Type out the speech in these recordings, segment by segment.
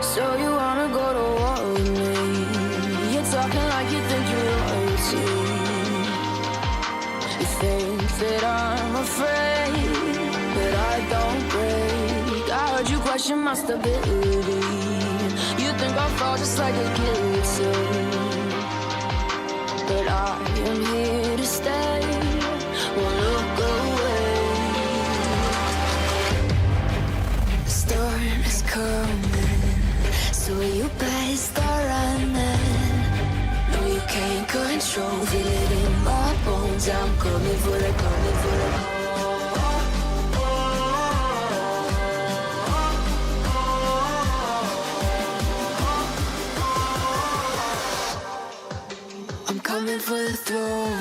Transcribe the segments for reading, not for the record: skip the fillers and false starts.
So you wanna go to war with me? You're talking like you think you're royalty. You think that I'm afraid, but I don't break. I heard you question my stability. You think I'll fall just like a guillotine, but I am here to stay. Won't look away. The storm is coming, so you better start running. No, you can't control, feel it in my bones. I'm coming for the, coming for the. I'm coming for the throne.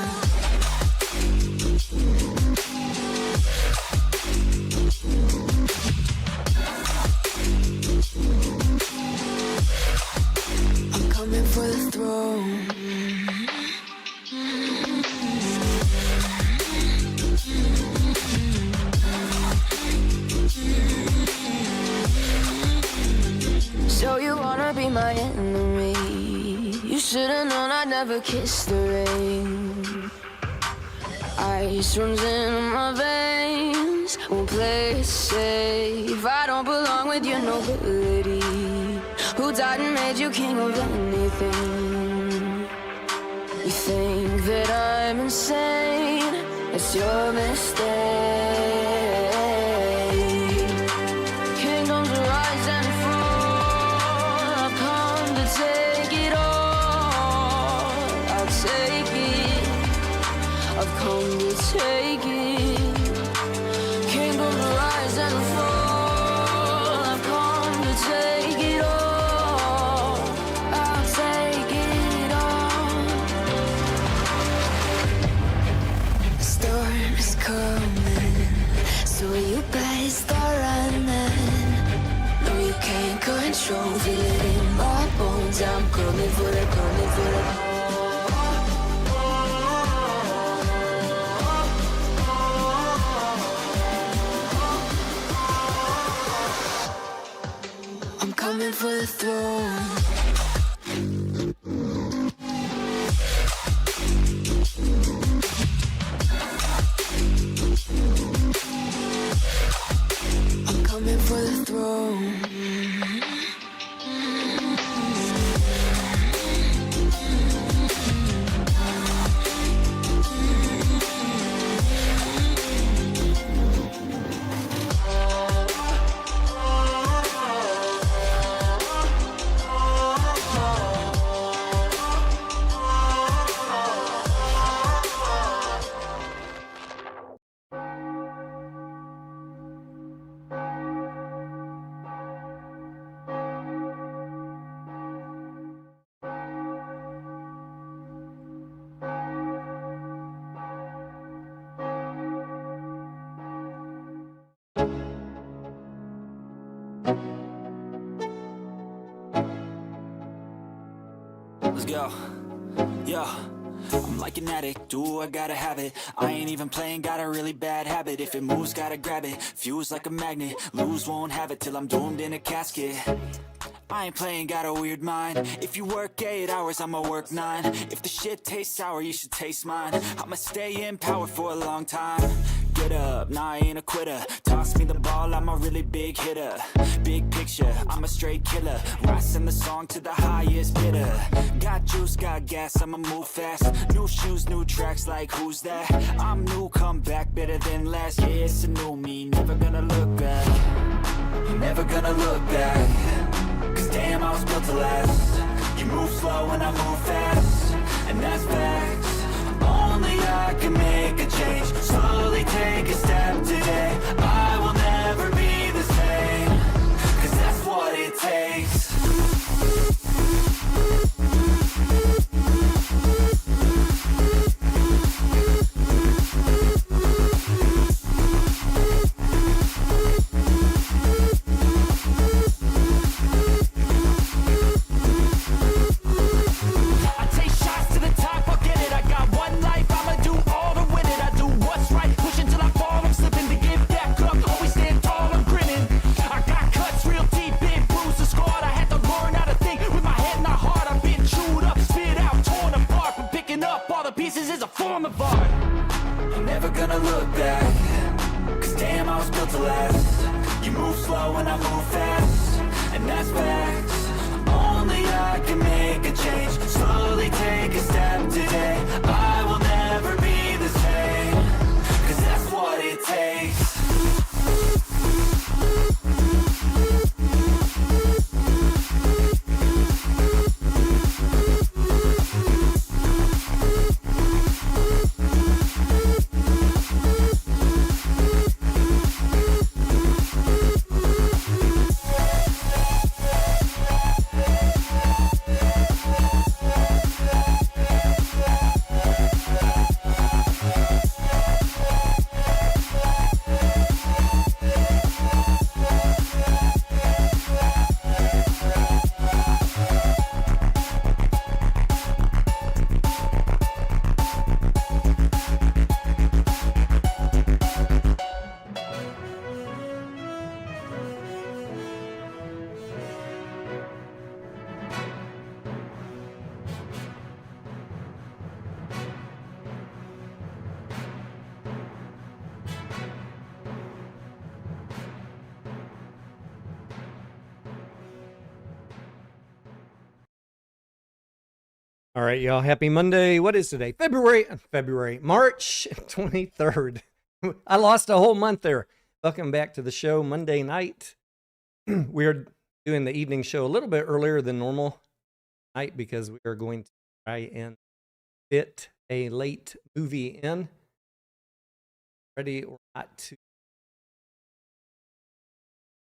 For the throne. So you wanna be my enemy? You should've known I'd never kiss the rain. Ice runs in my veins, won't play it safe. I don't belong with your nobility. Who died and made you king of anything? You think that I'm insane? It's your mistake. Kingdoms rise and fall. I've come to take it all. I'll take it. I've come to take it. Kingdoms rise and fall. I've come to take it all. So you better start running. No, you can't control, feel it in my bones. I'm coming for the, coming for the. I'm coming for the throne. For the throne. Let's go. Yo, I'm like an addict, do I gotta have it. I ain't even playing, got a really bad habit. If it moves, gotta grab it, fuse like a magnet. Lose, won't have it till I'm doomed in a casket. I ain't playing, got a weird mind. If you work 8 hours, I'ma work 9. If the shit tastes sour, you should taste mine. I'ma stay in power for a long time. Get up, nah, I ain't a quitter. Toss me the ball, I'm a really big hitter. Big picture, I'm a straight killer. Rising the song to the highest bidder. Got juice, got gas, I'ma move fast. New shoes, new tracks, like who's that? I'm new, come back, better than last. Yeah, it's a new me, never gonna look back. Never gonna look back. Cause damn, I was built to last. You move slow and I move fast, and that's facts. Only I can make a change. Slowly take a step today. I will never be the same. Cause that's what it takes. look back, 'cause damn, I was built to last. You move slow and I move fast, and that's facts. Only I can make a change, slowly take a step today. I will never be the same, 'cause that's what it takes. All right, y'all. Happy Monday. What is today? March 23rd. I lost a whole month there. Welcome back to the show Monday night. We are doing the evening show a little bit earlier than normal night because we are going to try and fit a late movie in. Ready or not to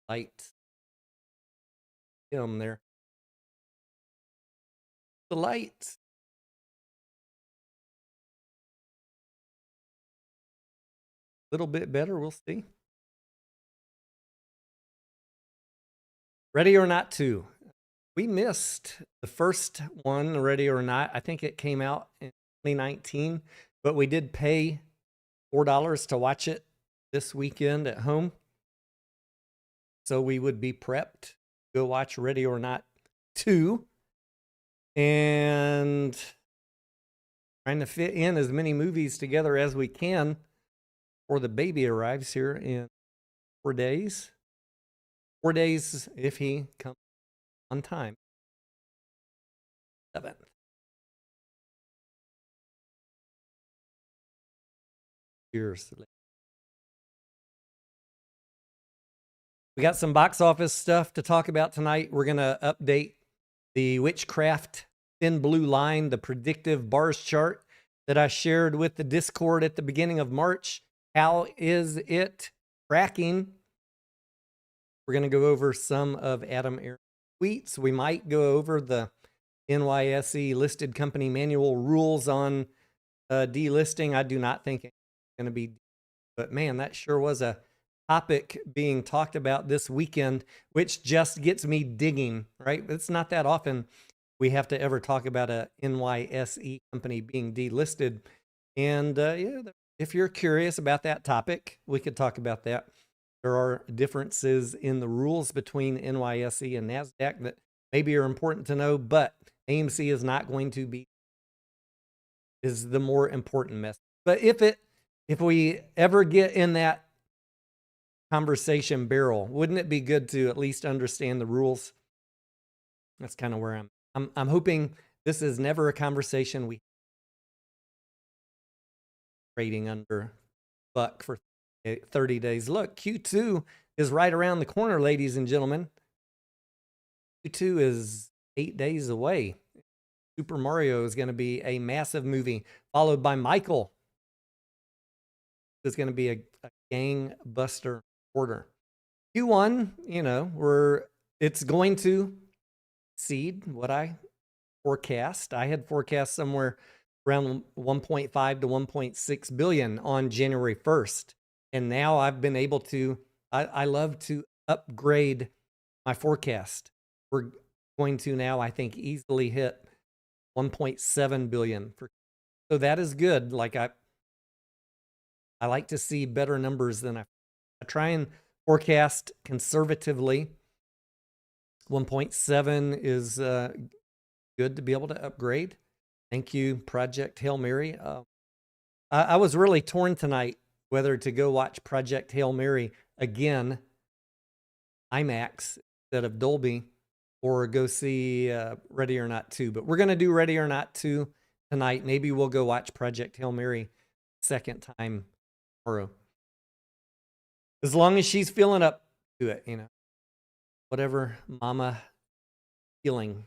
light film there. The lights. A little bit better, we'll see. Ready or Not 2. We missed the first one, Ready or Not. I think it came out in 2019, but we did pay $4 to watch it this weekend at home. So we would be prepped to go watch Ready or Not 2. And trying to fit in as many movies together as we can before the baby arrives here in 4 days. 4 days if he comes on time. 7th. Years. We got some box office stuff to talk about tonight. We're going to update the Witchcraft thin blue line, the predictive bars chart that I shared with the Discord at the beginning of March. How is it tracking? We're going to go over some of Adam Aaron's tweets. We might go over the NYSE listed company manual rules on delisting. I do not think it's going to be, but man, that sure was a topic being talked about this weekend, which just gets me digging, right? It's not that often we have to ever talk about a NYSE company being delisted. And yeah, if you're curious about that topic, we could talk about that. There are differences in the rules between NYSE and NASDAQ that maybe are important to know, but AMC is not going to be, is the more important message. But if we ever get in that conversation barrel, wouldn't it be good to at least understand the rules? That's kind of where I'm hoping this is never a conversation we trading under buck for 30 days. Look, Q2 is right around the corner, ladies and gentlemen. Q2 is 8 days away. Super Mario is going to be a massive movie, followed by Michael. It's going to be a gangbuster order. Q1, you know, it's going to exceed what I forecast. I had forecast somewhere around 1.5 to 1.6 billion on January 1st. And now I've been able to, I love to upgrade my forecast. We're going to now, I think, easily hit 1.7 billion. So that is good. Like I like to see better numbers than I try and forecast conservatively. 1.7 is good to be able to upgrade. Thank you, Project Hail Mary. I was really torn tonight whether to go watch Project Hail Mary again, IMAX instead of Dolby, or go see Ready or Not 2. But we're going to do Ready or Not 2 tonight. Maybe we'll go watch Project Hail Mary second time tomorrow. As long as she's feeling up to it, you know. Whatever mama feeling.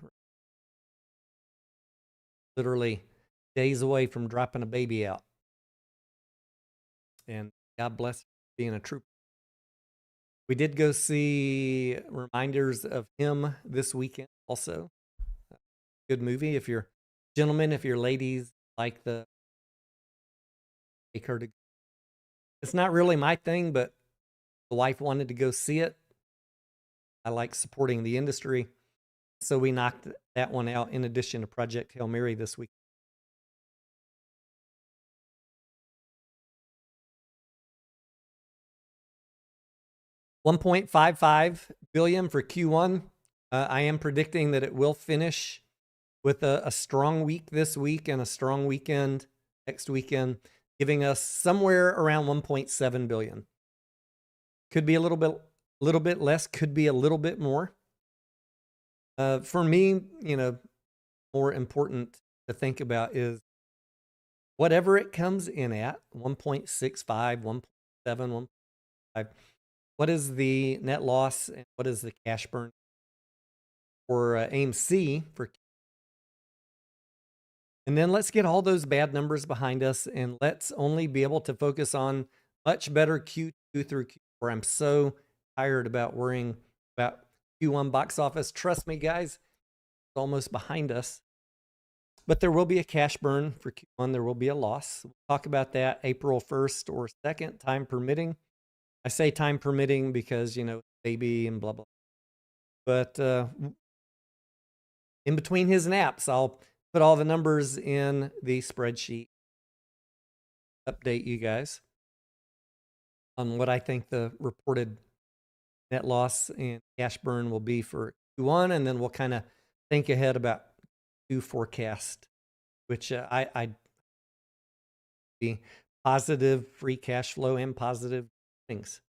Literally days away from dropping a baby out. And God bless being a trooper. We did go see Reminders of Him this weekend also. Good movie. If you're gentlemen, if you're ladies like the take her to. It's not really my thing, but the wife wanted to go see it. I like supporting the industry. So we knocked that one out in addition to Project Hail Mary this week. $1.55 billion for Q1. I am predicting that it will finish with a strong week this week and a strong weekend next weekend, giving us somewhere around 1.7 billion. Could be a little bit less, could be a little bit more. For me, you know, more important to think about is whatever it comes in at, 1.65, 1.7, 1.5. What is the net loss and what is the cash burn for AMC? And then let's get all those bad numbers behind us and let's only be able to focus on much better Q2 through Q4. I'm so tired about worrying about Q1 box office. Trust me, guys, it's almost behind us. But there will be a cash burn for Q1. There will be a loss. We'll talk about that April 1st or 2nd, time permitting. I say time permitting because, you know, baby and blah, blah. But in between his naps, I'll put all the numbers in the spreadsheet. Update you guys on what I think the reported net loss and cash burn will be for Q1. And then we'll kind of think ahead about Q forecast, which I be positive free cash flow and positive things.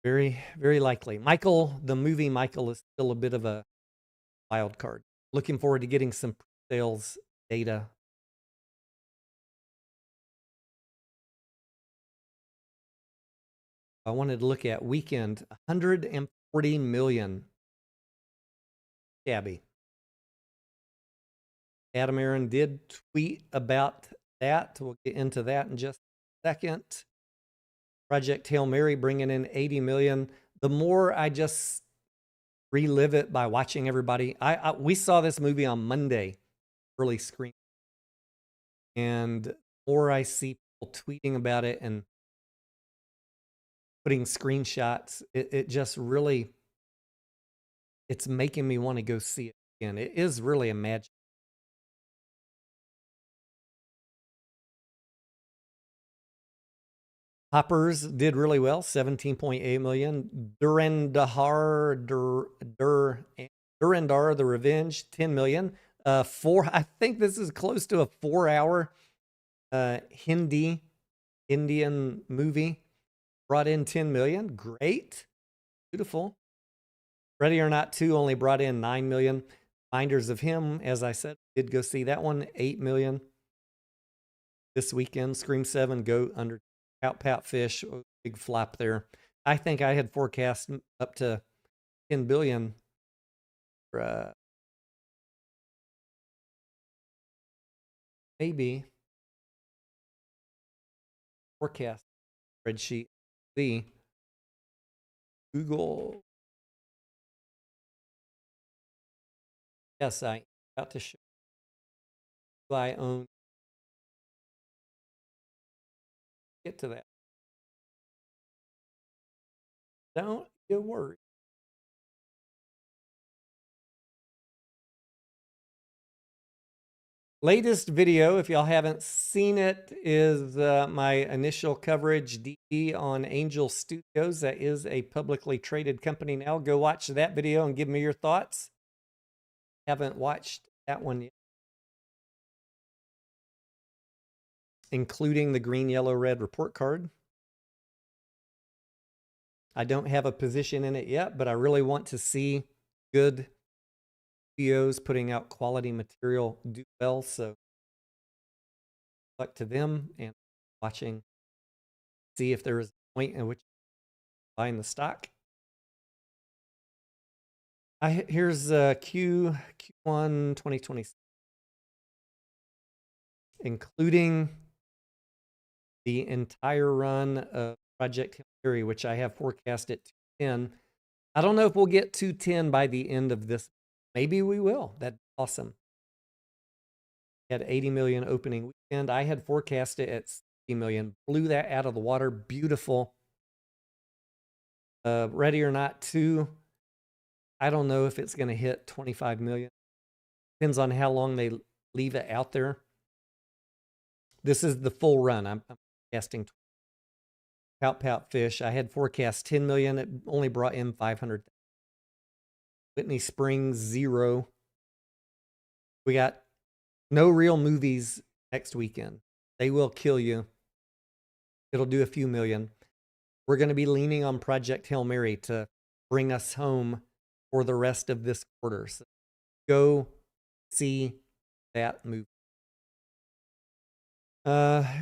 Very, very likely. Michael, the movie Michael, is still a bit of a wild card. Looking forward to getting some sales data. I wanted to look at weekend, 140 million. Shabby. Adam Aaron did tweet about that. We'll get into that in just a second. Project Hail Mary bringing in 80 million. The more I just relive it by watching everybody. We saw this movie on Monday, early screen. And the more I see people tweeting about it and putting screenshots, it just really, it's making me want to go see it again. It is really a magic. Hoppers did really well, 17.8 million. Durandar, The Revenge, 10 million. I think this is close to a 4-hour Indian movie. Brought in 10 million. Great. Beautiful. Ready or Not 2 only brought in 9 million. Reminders of Him, as I said, did go see that one, 8 million. This weekend, Scream 7, Goat, Under Out Pat Fish, big flop there. I think I had forecast up to 10 billion for maybe forecast spreadsheet. The Google. Yes, I got to show who I own. Get to that. Don't you worry. Latest video, if y'all haven't seen it, is my initial coverage DD on Angel Studios. That is a publicly traded company now. Go watch that video and give me your thoughts. Haven't watched that one yet. including the green, yellow, red report card. I don't have a position in it yet, but I really want to see good studios putting out quality material do well. So luck to them, and watching, see if there is a point in which buying the stock. Here's Q1 2026, including the entire run of Project Hail Mary, which I have forecast at 210. I don't know if we'll get 210 by the end of this. Maybe we will. That's awesome. Had 80 million opening weekend. I had forecasted at 60 million. Blew that out of the water. Beautiful. Ready or Not 2. I don't know if it's going to hit 25 million. Depends on how long they leave it out there. This is the full run. I'm forecasting Pout Pout Fish. I had forecast 10 million. It only brought in 500. Whitney Springs 0. We got no real movies next weekend. They will kill you. It'll do a few million. We're going to be leaning on Project Hail Mary to bring us home for the rest of this quarter. So go see that movie.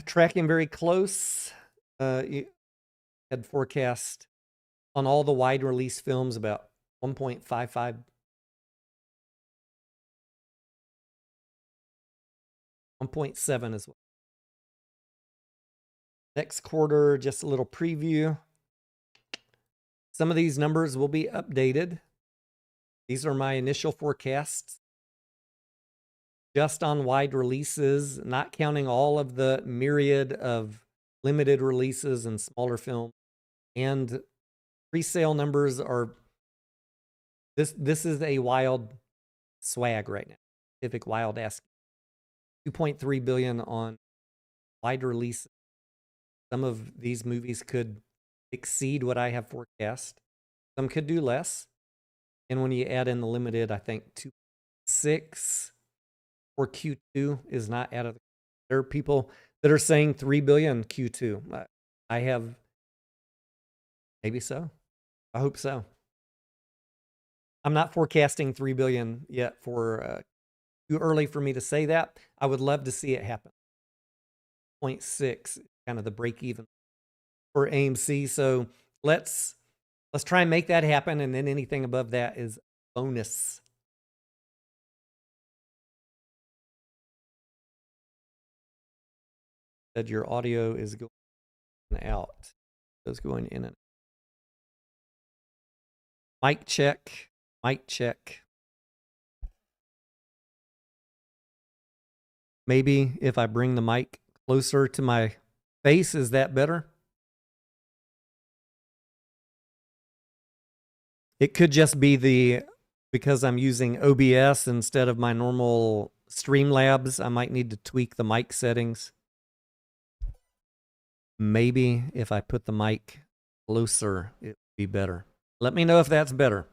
Tracking very close. You had forecast on all the wide release films about 1.55. 1.7 as well. Next quarter, just a little preview. Some of these numbers will be updated. These are my initial forecasts. Just on wide releases, not counting all of the myriad of limited releases and smaller films. And pre-sale numbers are, this is a wild swag right now. Pacific Wild ask 2.3 billion on wide release. Some of these movies could exceed what I have forecast. Some could do less. And when you add in the limited, I think 2.6 for Q2 is not out of the. There are people that are saying 3 billion Q2. I have, maybe so. I hope so. I'm not forecasting 3 billion yet for too early for me to say that. I would love to see it happen. 0.6, kind of the break even for AMC. So let's try and make that happen, and then anything above that is bonus. Said your audio is going out. It's going in and out. Mic check. Mic check. Maybe if I bring the mic closer to my face, is that better? It could just be because I'm using OBS instead of my normal Streamlabs, I might need to tweak the mic settings. Maybe if I put the mic closer, it would be better. Let me know if that's better.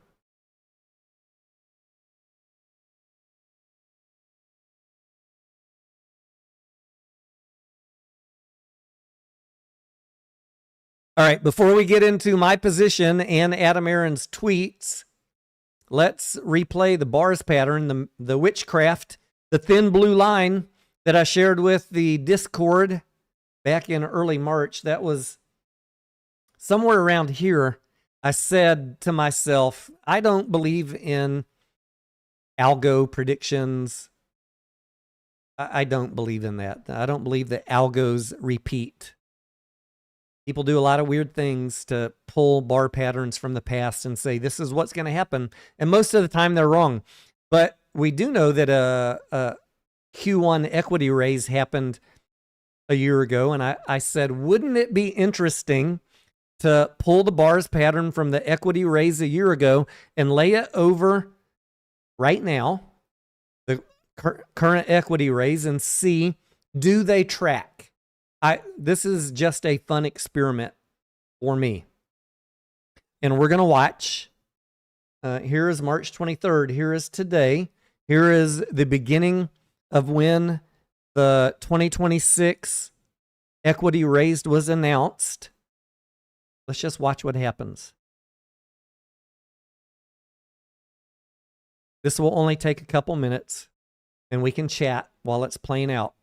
All right, before we get into my position and Adam Aaron's tweets, let's replay the bars pattern, the witchcraft, the thin blue line that I shared with the Discord back in early March. That was somewhere around here. I said to myself, I don't believe in algo predictions. I don't believe in that. I don't believe that algos repeat. People do a lot of weird things to pull bar patterns from the past and say, this is what's going to happen. And most of the time they're wrong. But we do know that a Q1 equity raise happened a year ago. And I said, wouldn't it be interesting to pull the bars pattern from the equity raise a year ago and lay it over right now, the current equity raise, and see, do they track? This is just a fun experiment for me. And we're going to watch. Here is March 23rd. Here is today. Here is the beginning of when the 2026 equity raised was announced. Let's just watch what happens. This will only take a couple minutes, and we can chat while it's playing out.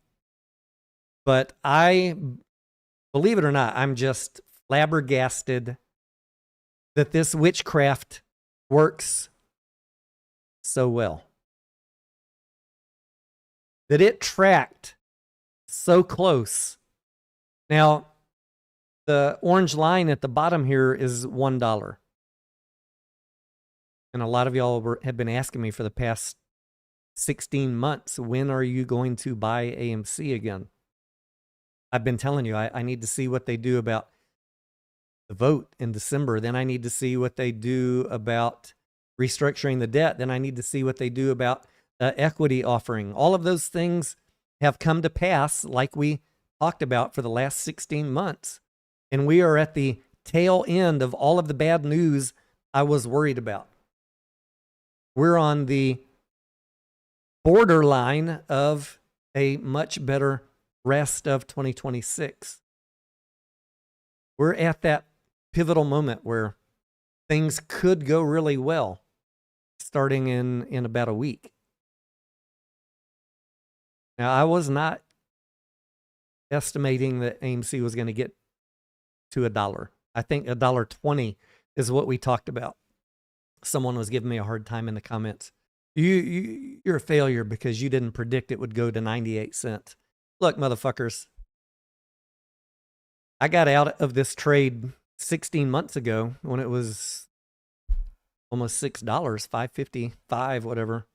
But believe it or not, I'm just flabbergasted that this witchcraft works so well. That it tracked so close. Now, the orange line at the bottom here is $1. And a lot of y'all have been asking me for the past 16 months, when are you going to buy AMC again? I've been telling you, I need to see what they do about the vote in December. Then I need to see what they do about restructuring the debt. Then I need to see what they do about equity offering. All of those things have come to pass like we talked about for the last 16 months. And we are at the tail end of all of the bad news I was worried about. We're on the borderline of a much better rest of 2026. We're at that pivotal moment where things could go really well starting in about a week. Now, I was not estimating that AMC was going to get to $1. I think $1.20 is what we talked about. Someone was giving me a hard time in the comments. You're a failure because you didn't predict it would go to 98 cents. Look, motherfuckers, I got out of this trade 16 months ago when it was almost $6, $5.55, whatever,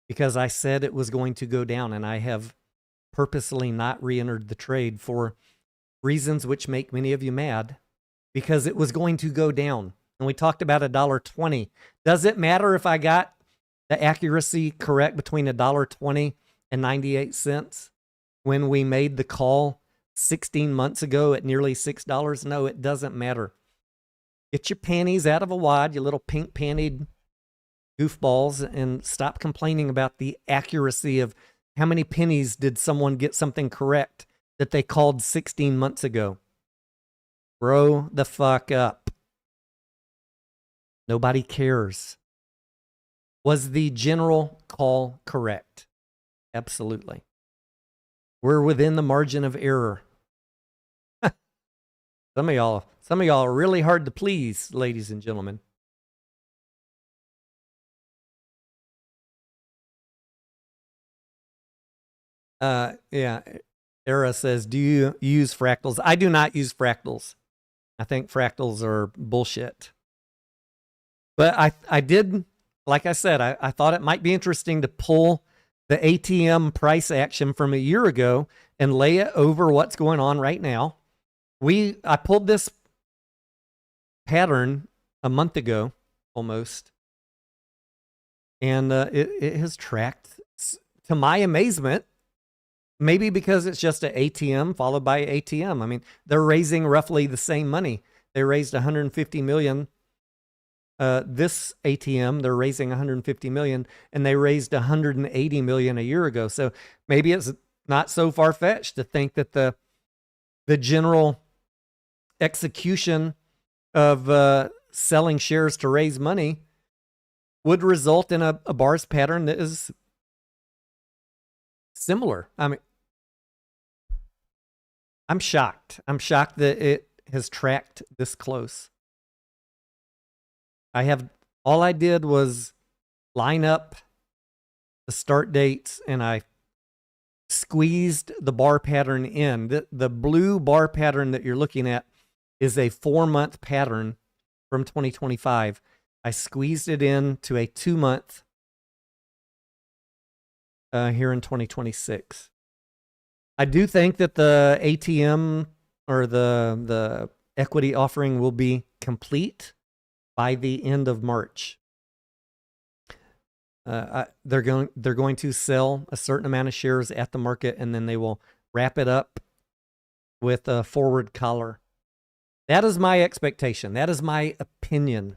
because I said it was going to go down, and I have purposely not re-entered the trade for reasons which make many of you mad, because it was going to go down. And we talked about $1.20. Does it matter if I got the accuracy correct between $1.20 and 98 cents when we made the call 16 months ago at nearly $6? No, it doesn't matter. Get your panties out of a wad, you little pink-pantied goofballs, and stop complaining about the accuracy of how many pennies did someone get something correct that they called 16 months ago. Grow the fuck up. Nobody cares. Was the general call correct? Absolutely. We're within the margin of error. Some of y'all are really hard to please, ladies and gentlemen. Yeah. Era says, do you use fractals? I do not use fractals. I think fractals are bullshit. But I did, like I said, I thought it might be interesting to pull the ATM price action from a year ago and lay it over what's going on right now. I pulled this pattern a month ago, almost, and it has tracked, to my amazement, maybe because it's just an ATM followed by ATM. I mean, they're raising roughly the same money. They raised $150 million. This ATM, they're raising $150 million, and they raised $180 million a year ago. So maybe it's not so far-fetched to think that the general execution of selling shares to raise money would result in a bars pattern that is similar. I mean, I'm shocked. I'm shocked that it has tracked this close. All I did was line up the start dates, and I squeezed the bar pattern in. The blue bar pattern that you're looking at is a 4-month pattern from 2025. I squeezed it in to a 2-month here in 2026. I do think that the ATM or the equity offering will be complete by the end of March. They're going to sell a certain amount of shares at the market, and then they will wrap it up with a forward collar. That is my expectation. That is my opinion.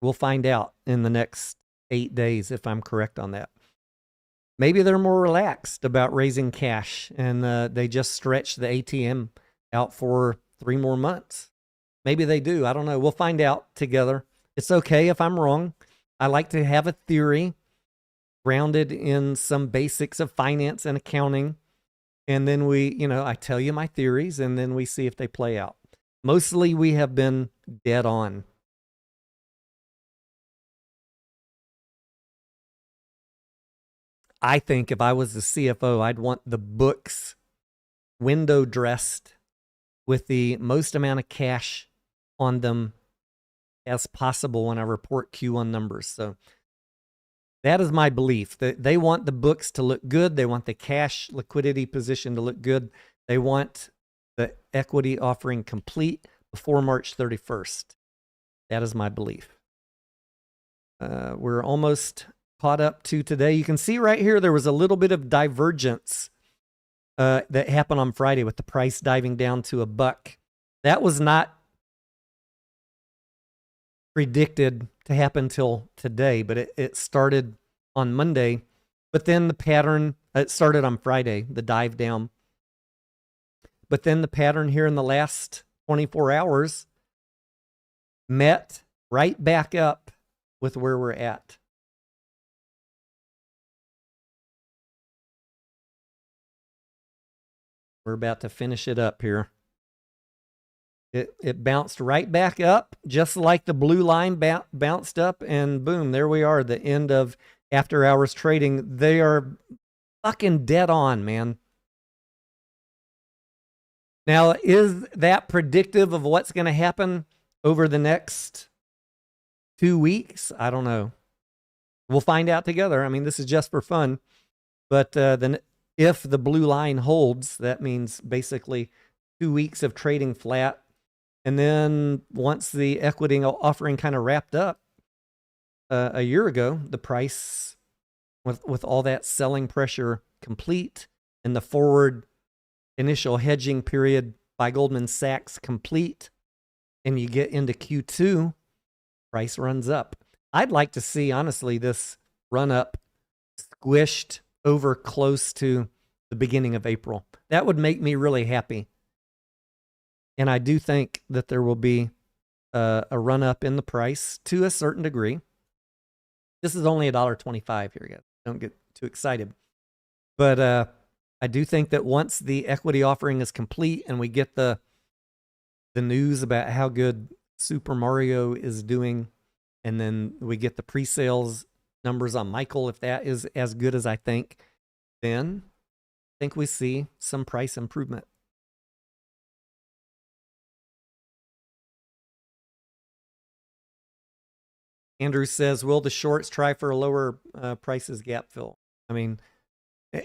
We'll find out in the next 8 days if I'm correct on that. maybe they're more relaxed about raising cash and they just stretch the ATM out for 3 more months. Maybe they do. I don't know. We'll find out together. It's okay if I'm wrong. I like to have a theory grounded in some basics of finance and accounting. And then I tell you my theories and then we see if they play out. Mostly we have been dead on. I think if I was the CFO, I'd want the books window dressed with the most amount of cash on them as possible when I report Q1 numbers. So that is my belief, that they want the books to look good. They want the cash liquidity position to look good. They want the equity offering complete before March 31st. That is my belief. We're almost caught up to today. You can see right here there was a little bit of divergence that happened on Friday with the price diving down to $1. That was not predicted to happen till today, but it started on Monday. But then the pattern, it started on Friday, the dive down. But then the pattern here in the last 24 hours met right back up with where we're at. We're about to finish it up here. It bounced right back up, just like the blue line bounced up, and boom, there we are, the end of after hours trading. They are fucking dead on, man. Now, is that predictive of what's going to happen over the next 2 weeks? I don't know. We'll find out together. I mean, this is just for fun. But then if the blue line holds, that means basically 2 weeks of trading flat. And then once the equity offering kind of wrapped up a year ago, the price with all that selling pressure complete and the forward initial hedging period by Goldman Sachs complete, and you get into Q2, price runs up. I'd like to see, honestly, this run up squished over close to the beginning of April. That would make me really happy. And I do think that there will be a run up in the price to a certain degree. This is only $1.25 here, guys. Don't get too excited. But I do think that once the equity offering is complete and we get the news about how good Super Mario is doing, and then we get the pre-sales numbers on Michael, if that is as good as I think, then I think we see some price improvement. Andrew says, will the shorts try for a lower prices gap fill? I mean,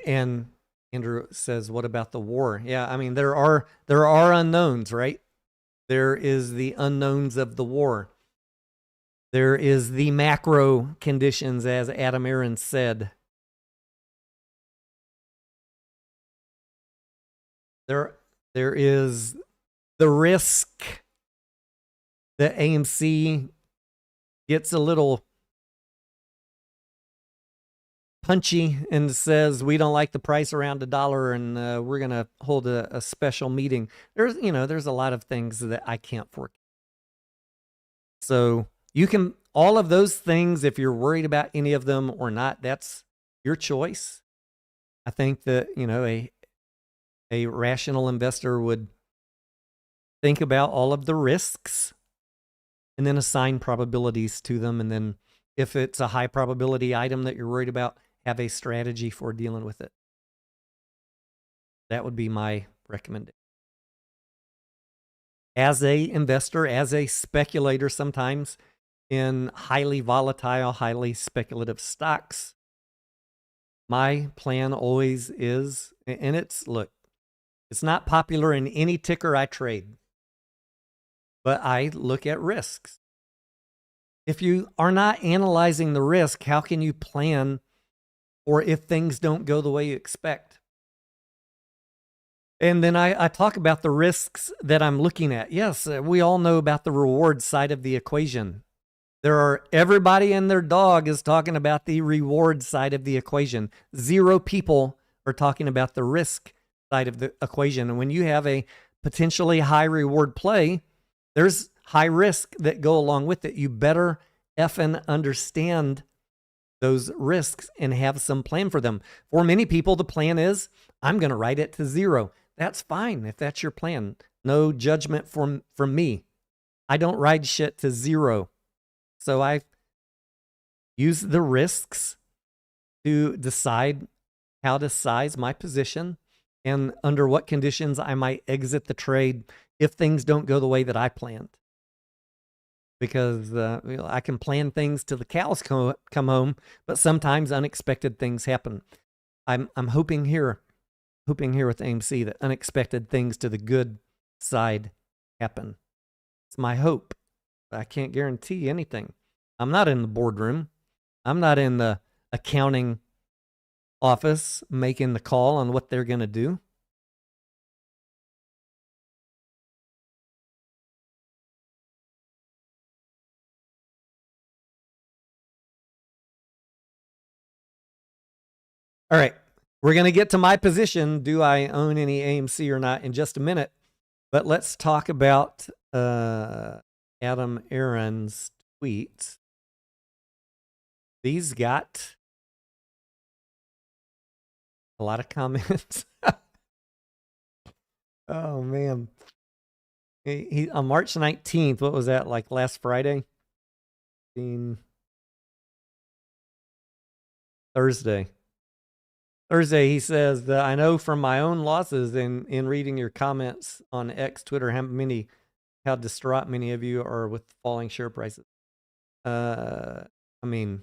and Andrew says, what about the war? Yeah, I mean, there are unknowns, right? There is the unknowns of the war. There is the macro conditions, as Adam Aaron said. There is the risk that AMC gets a little punchy and says, we don't like the price around $1 and we're going to hold a special meeting. There's a lot of things that I can't forecast. So you can, all of those things, if you're worried about any of them or not, that's your choice. I think that, a rational investor would think about all of the risks and then assign probabilities to them. And then if it's a high probability item that you're worried about, have a strategy for dealing with it. That would be my recommendation. As a investor, as a speculator, sometimes in highly volatile, highly speculative stocks, my plan always is, and it's not popular in any ticker I trade, but I look at risks. If you are not analyzing the risk, how can you plan or if things don't go the way you expect? And then I talk about the risks that I'm looking at. Yes, we all know about the reward side of the equation. Everybody and their dog is talking about the reward side of the equation. 0 people are talking about the risk side of the equation. And when you have a potentially high reward play, there's high risk that go along with it. You better effing understand those risks and have some plan for them. For many people, the plan is, I'm going to write it to 0. That's fine if that's your plan. No judgment from me. I don't ride shit to 0. So I use the risks to decide how to size my position and under what conditions I might exit the trade if things don't go the way that I planned. Because I can plan things till the cows come home, but sometimes unexpected things happen. I'm hoping here with AMC that unexpected things to the good side happen. It's my hope. I can't guarantee anything. I'm not in the boardroom. I'm not in the accounting office making the call on what they're going to do. All right. We're going to get to my position. Do I own any AMC or not in just a minute? But let's talk about Adam Aaron's tweet. These got a lot of comments. Oh, man. He on March 19th, what was that, like last Friday? Thursday, he says that I know from my own losses in reading your comments on X, Twitter, how distraught many of you are with falling share prices. I mean,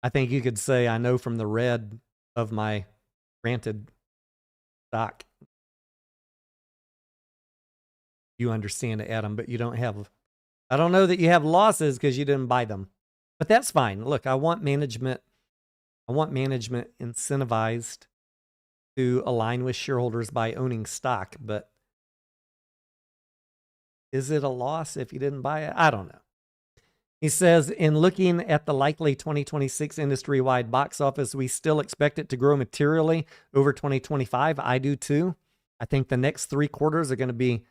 I think you could say I know from the red of my granted stock. You understand it, Adam, but you don't have, I don't know that you have losses because you didn't buy them, but that's fine. Look, I want management incentivized to align with shareholders by owning stock, but is it a loss if you didn't buy it? I don't know. He says, in looking at the likely 2026 industry-wide box office, we still expect it to grow materially over 2025. I do too. I think the next 3 quarters are going to be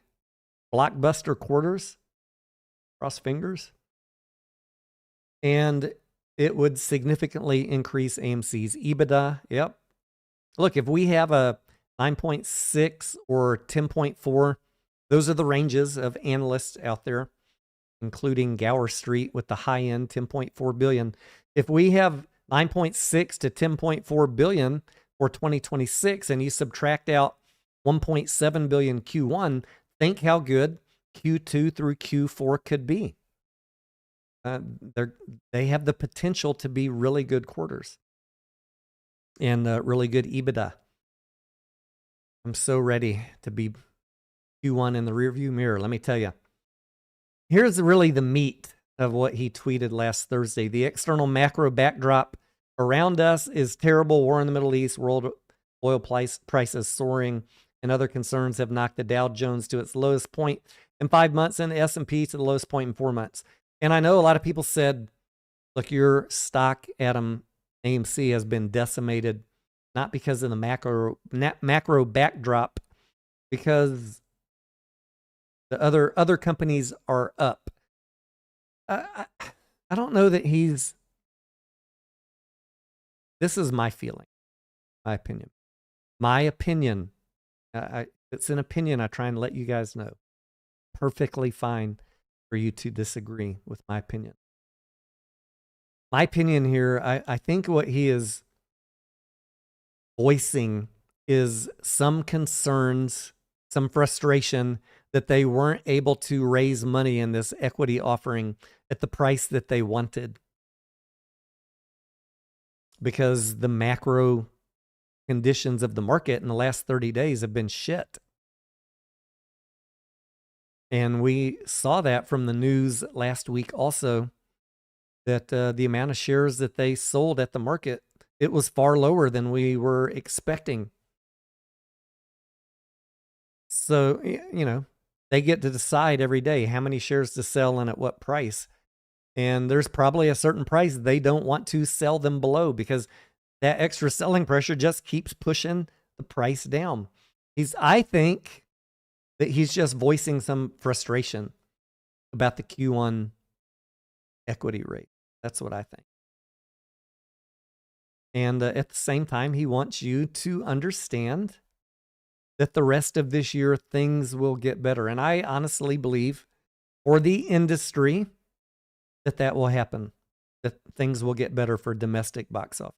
blockbuster quarters. Cross fingers. And it would significantly increase AMC's EBITDA. Yep. Look, if we have a 9.6 or 10.4, those are the ranges of analysts out there, including Gower Street with the high end 10.4 billion. If we have 9.6 to 10.4 billion for 2026 and you subtract out 1.7 billion Q1, think how good Q2 through Q4 could be. They have the potential to be really good quarters and really good EBITDA. I'm so ready to be Q1 in the rearview mirror. Let me tell you. Here's really the meat of what he tweeted last Thursday. The external macro backdrop around us is terrible. War in the Middle East, world oil prices soaring, and other concerns have knocked the Dow Jones to its lowest point in 5 months and the S&P to the lowest point in 4 months. And I know a lot of people said, look, your stock, Adam, AMC, has been decimated, not because of the macro backdrop, because the other companies are up. I don't know that he's... This is my feeling, my opinion. My opinion. It's an opinion. I try and let you guys know. Perfectly fine for you to disagree with my opinion. My opinion here, I think what he is voicing is some concerns, some frustration that they weren't able to raise money in this equity offering at the price that they wanted, because the macro conditions of the market in the last 30 days have been shit. And we saw that from the news last week also, that the amount of shares that they sold at the market, it was far lower than we were expecting. So, you know, they get to decide every day how many shares to sell and at what price. And there's probably a certain price they don't want to sell them below because that extra selling pressure just keeps pushing the price down. I think that he's just voicing some frustration about the Q1 equity rate. That's what I think. And at the same time, he wants you to understand that the rest of this year, things will get better. And I honestly believe for the industry that will happen, that things will get better for domestic box office.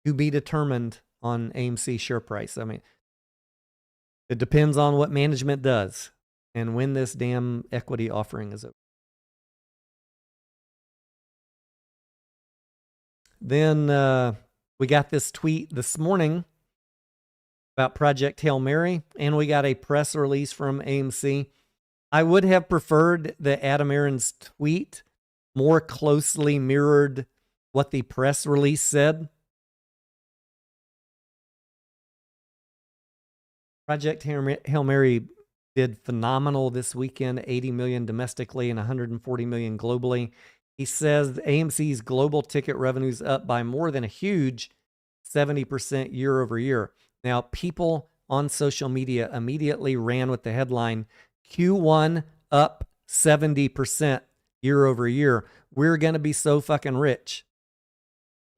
To be determined on AMC share price. I mean, it depends on what management does and when this damn equity offering is over. Then we got this tweet this morning about Project Hail Mary, and we got a press release from AMC. I would have preferred that Adam Aron's tweet more closely mirrored what the press release said. Project Hail Mary did phenomenal this weekend, 80 million domestically and 140 million globally. He says AMC's global ticket revenues up by more than a huge 70% year over year. Now, people on social media immediately ran with the headline, Q1 up 70% year over year. We're going to be so fucking rich.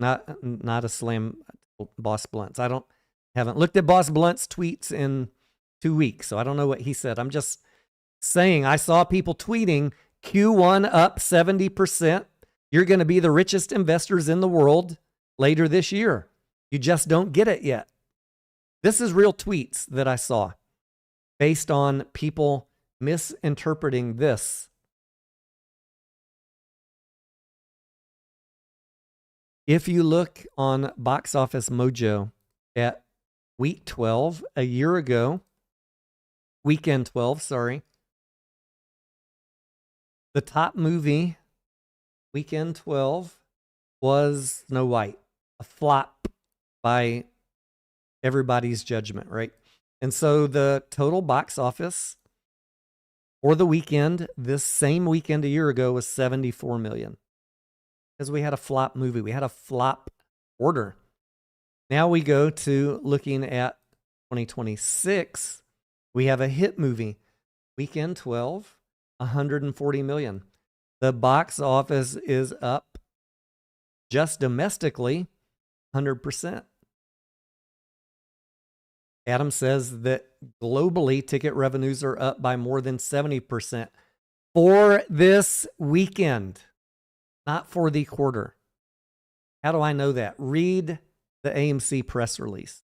Not a slam Boss Blunt's. Haven't looked at Boss Blunt's tweets in 2 weeks, so I don't know what he said. I'm just saying I saw people tweeting Q1 up 70%. You're going to be the richest investors in the world later this year. You just don't get it yet. This is real tweets that I saw based on people misinterpreting this. If you look on Box Office Mojo at week 12 a year ago, weekend 12, sorry, the top movie, weekend 12, was Snow White, a flop by everybody's judgment, right? And so the total box office for the weekend, this same weekend a year ago, was 74 million. Because we had a flop movie. We had a flop order. Now we go to looking at 2026. We have a hit movie. Weekend 12, 140 million. The box office is up just domestically 100%. Adam says that globally ticket revenues are up by more than 70% for this weekend, not for the quarter. How do I know that? Read the AMC press release.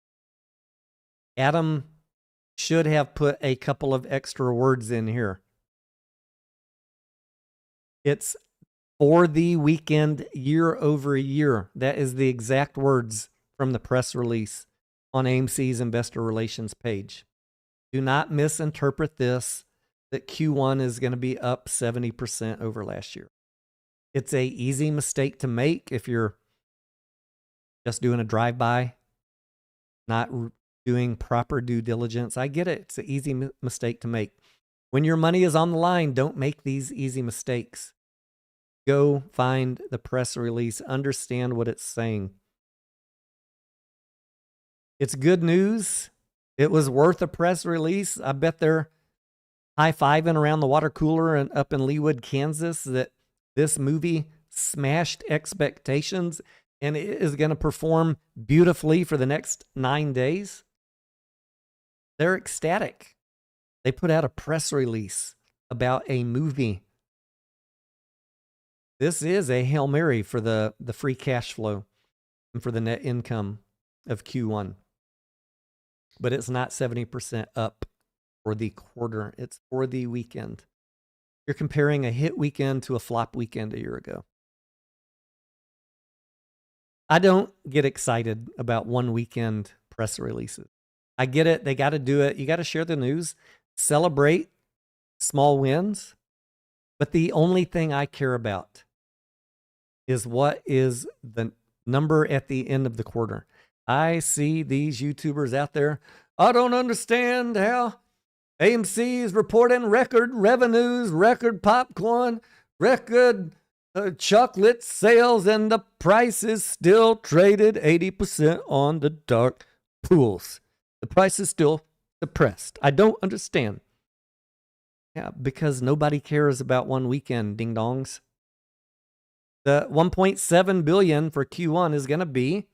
Adam should have put a couple of extra words in here. It's for the weekend year over year. That is the exact words from the press release on AMC's investor relations page. Do not misinterpret this, that Q1 is going to be up 70% over last year. It's an easy mistake to make if you're just doing a drive-by, not doing proper due diligence. I get it. It's an easy mistake to make. When your money is on the line, don't make these easy mistakes. Go find the press release, understand what it's saying. It's good news. It was worth a press release. I bet they're high-fiving around the water cooler and up in Leawood, Kansas, that this movie smashed expectations and it is going to perform beautifully for the next 9 days. They're ecstatic. They put out a press release about a movie. This is a Hail Mary for the free cash flow and for the net income of Q1. But it's not 70% up for the quarter. It's for the weekend. You're comparing a hit weekend to a flop weekend a year ago. I don't get excited about one weekend press releases. I get it. They got to do it. You got to share the news, celebrate small wins. But the only thing I care about is what is the number at the end of the quarter. I see these YouTubers out there. I don't understand how AMC is reporting record revenues, record popcorn, record chocolate sales, and the price is still traded 80% on the dark pools. The price is still suppressed. I don't understand. Yeah, because nobody cares about one weekend, ding dongs. The 1.7 billion for Q1 is going to be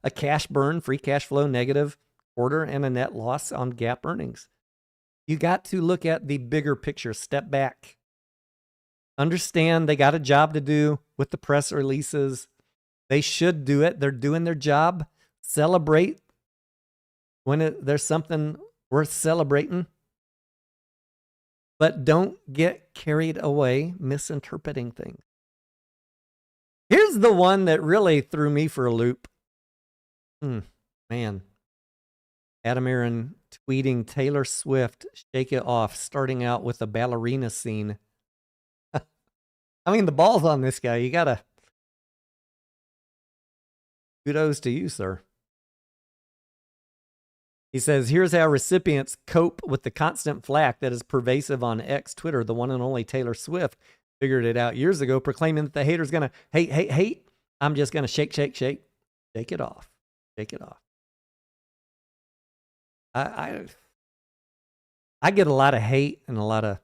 a cash burn, free cash flow negative quarter, and a net loss on GAAP earnings. You got to look at the bigger picture, step back. Understand they got a job to do with the press releases. They should do it. They're doing their job. Celebrate when there's something worth celebrating. But don't get carried away misinterpreting things. Here's the one that really threw me for a loop. Man. Adam Aaron tweeting Taylor Swift, Shake It Off, starting out with a ballerina scene. I mean, the ball's on this guy. You gotta... Kudos to you, sir. He says, here's how recipients cope with the constant flack that is pervasive on X, Twitter. The one and only Taylor Swift figured it out years ago, proclaiming that the hater's going to hate. I'm just going to shake it off. Shake it off. I get a lot of hate and a lot of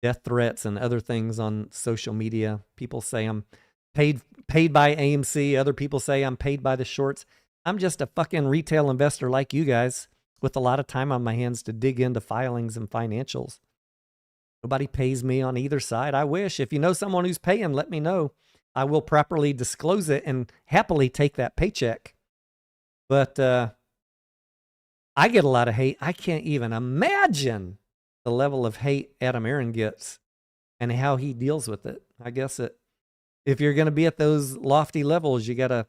death threats and other things on social media. People say I'm paid by AMC. Other people say I'm paid by the shorts. I'm just a fucking retail investor like you guys with a lot of time on my hands to dig into filings and financials. Nobody pays me on either side. I wish. If you know someone who's paying, let me know. I will properly disclose it and happily take that paycheck. But I get a lot of hate. I can't even imagine the level of hate Adam Aaron gets and how he deals with it. I guess if you're going to be at those lofty levels, you gotta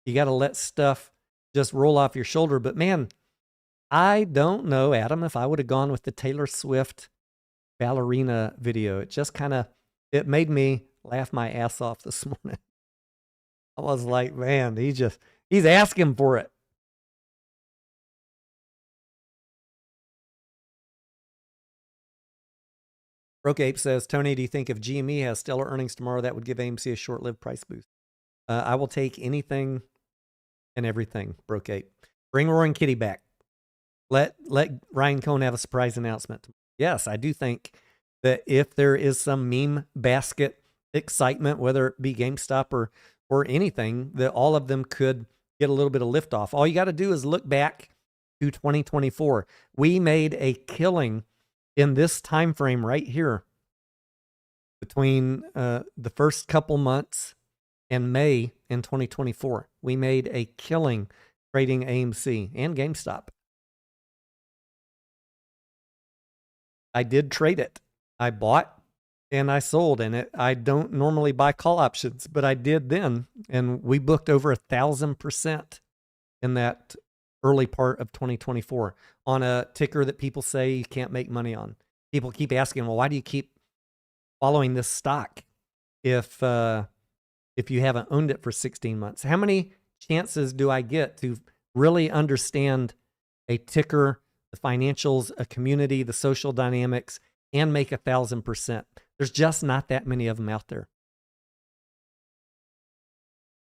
let stuff just roll off your shoulder. But man, I don't know, Adam, if I would have gone with the Taylor Swift ballerina video. It just it made me laugh my ass off this morning. I was like, man, he's asking for it. Broke Ape says, Tony, do you think if GME has stellar earnings tomorrow, that would give AMC a short-lived price boost? I will take anything and everything, Broke Ape. Bring Roaring Kitty back. Let Ryan Cohn have a surprise announcement. Yes, I do think that if there is some meme basket excitement, whether it be GameStop or anything, that all of them could get a little bit of lift off. All you got to do is look back to 2024. We made a killing in this time frame right here between the first couple months and May in 2024. We made a killing trading AMC and GameStop. I did trade it. I bought and I sold, and I don't normally buy call options, but I did then, and we booked over 1,000% in that early part of 2024 on a ticker that people say you can't make money on. People keep asking, well, why do you keep following this stock if you haven't owned it for 16 months? How many chances do I get to really understand a ticker, the financials, a community, the social dynamics, and make 1,000%? There's just not that many of them out there.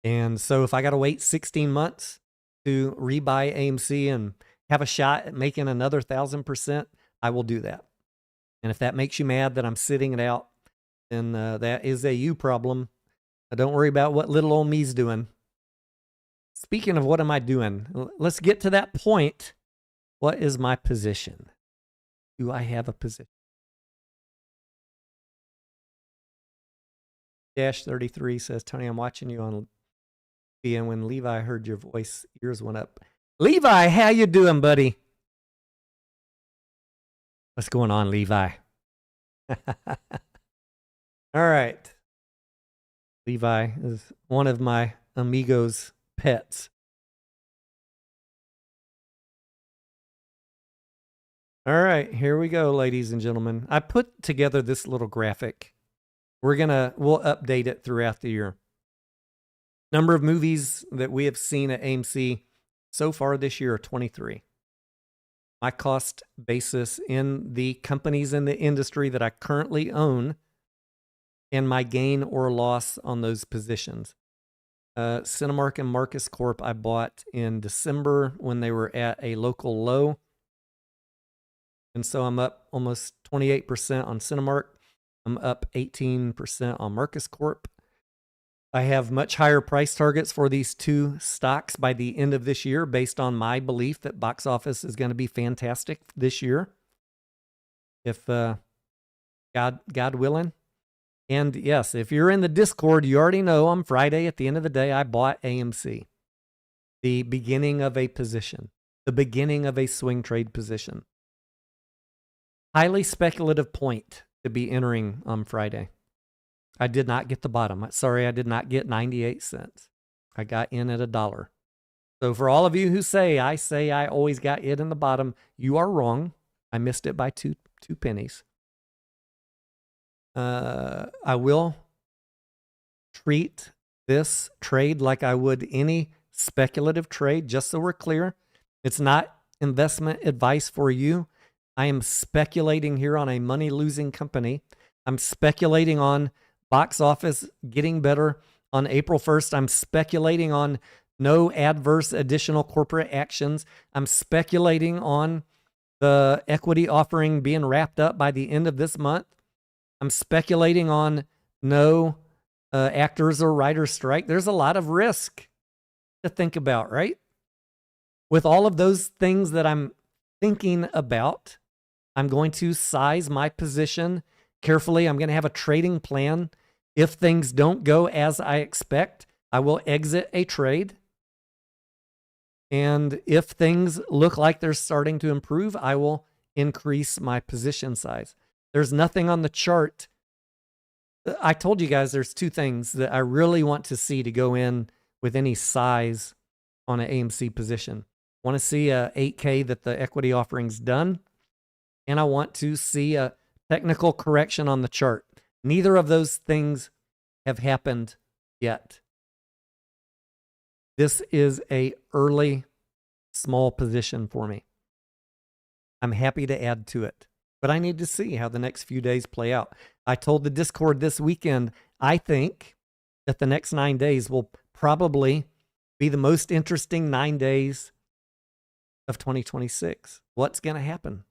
And so if I got to wait 16 months to rebuy AMC and have a shot at making another 1,000%, I will do that. And if that makes you mad that I'm sitting it out, then that is a you problem. Don't worry about what little old me's doing. Speaking of what am I doing, let's get to that point. What is my position? Do I have a position? Dash 33 says, Tony, I'm watching you on TV, and when Levi heard your voice, ears went up. Levi, how you doing, buddy? What's going on, Levi? All right. Levi is one of my amigos' pets. All right, here we go, ladies and gentlemen. I put together this little graphic. We'll update it throughout the year. Number of movies that we have seen at AMC so far this year are 23. my cost basis in the companies in the industry that I currently own, and my gain or loss on those positions. Cinemark and Marcus Corp I bought in December when they were at a local low. And so I'm up almost 28% on Cinemark. I'm up 18% on Marcus Corp. I have much higher price targets for these two stocks by the end of this year based on my belief that box office is going to be fantastic this year. If God willing. And yes, if you're in the Discord, you already know on Friday at the end of the day, I bought AMC. The beginning of a position. The beginning of a swing trade position. Highly speculative point to be entering on Friday. I did not get the bottom. Sorry, I did not get 98 cents. I got in at $1. So for all of you who say I always got it in the bottom, you are wrong. I missed it by two pennies. I will treat this trade like I would any speculative trade, just so we're clear. It's not investment advice for you. I am speculating here on a money-losing company. I'm speculating on box office getting better on April 1st. I'm speculating on no adverse additional corporate actions. I'm speculating on the equity offering being wrapped up by the end of this month. I'm speculating on no actors or writers strike. There's a lot of risk to think about, right? With all of those things that I'm thinking about, I'm going to size my position carefully. I'm going to have a trading plan. If things don't go as I expect, I will exit a trade. And if things look like they're starting to improve, I will increase my position size. There's nothing on the chart. I told you guys there's two things that I really want to see to go in with any size on an AMC position. I want to see a 8K that the equity offering's done. And I want to see a technical correction on the chart. Neither of those things have happened yet. This is a early small position for me. I'm happy to add to it, but I need to see how the next few days play out. I told the Discord this weekend, I think that the next 9 days will probably be the most interesting 9 days of 2026. What's going to happen?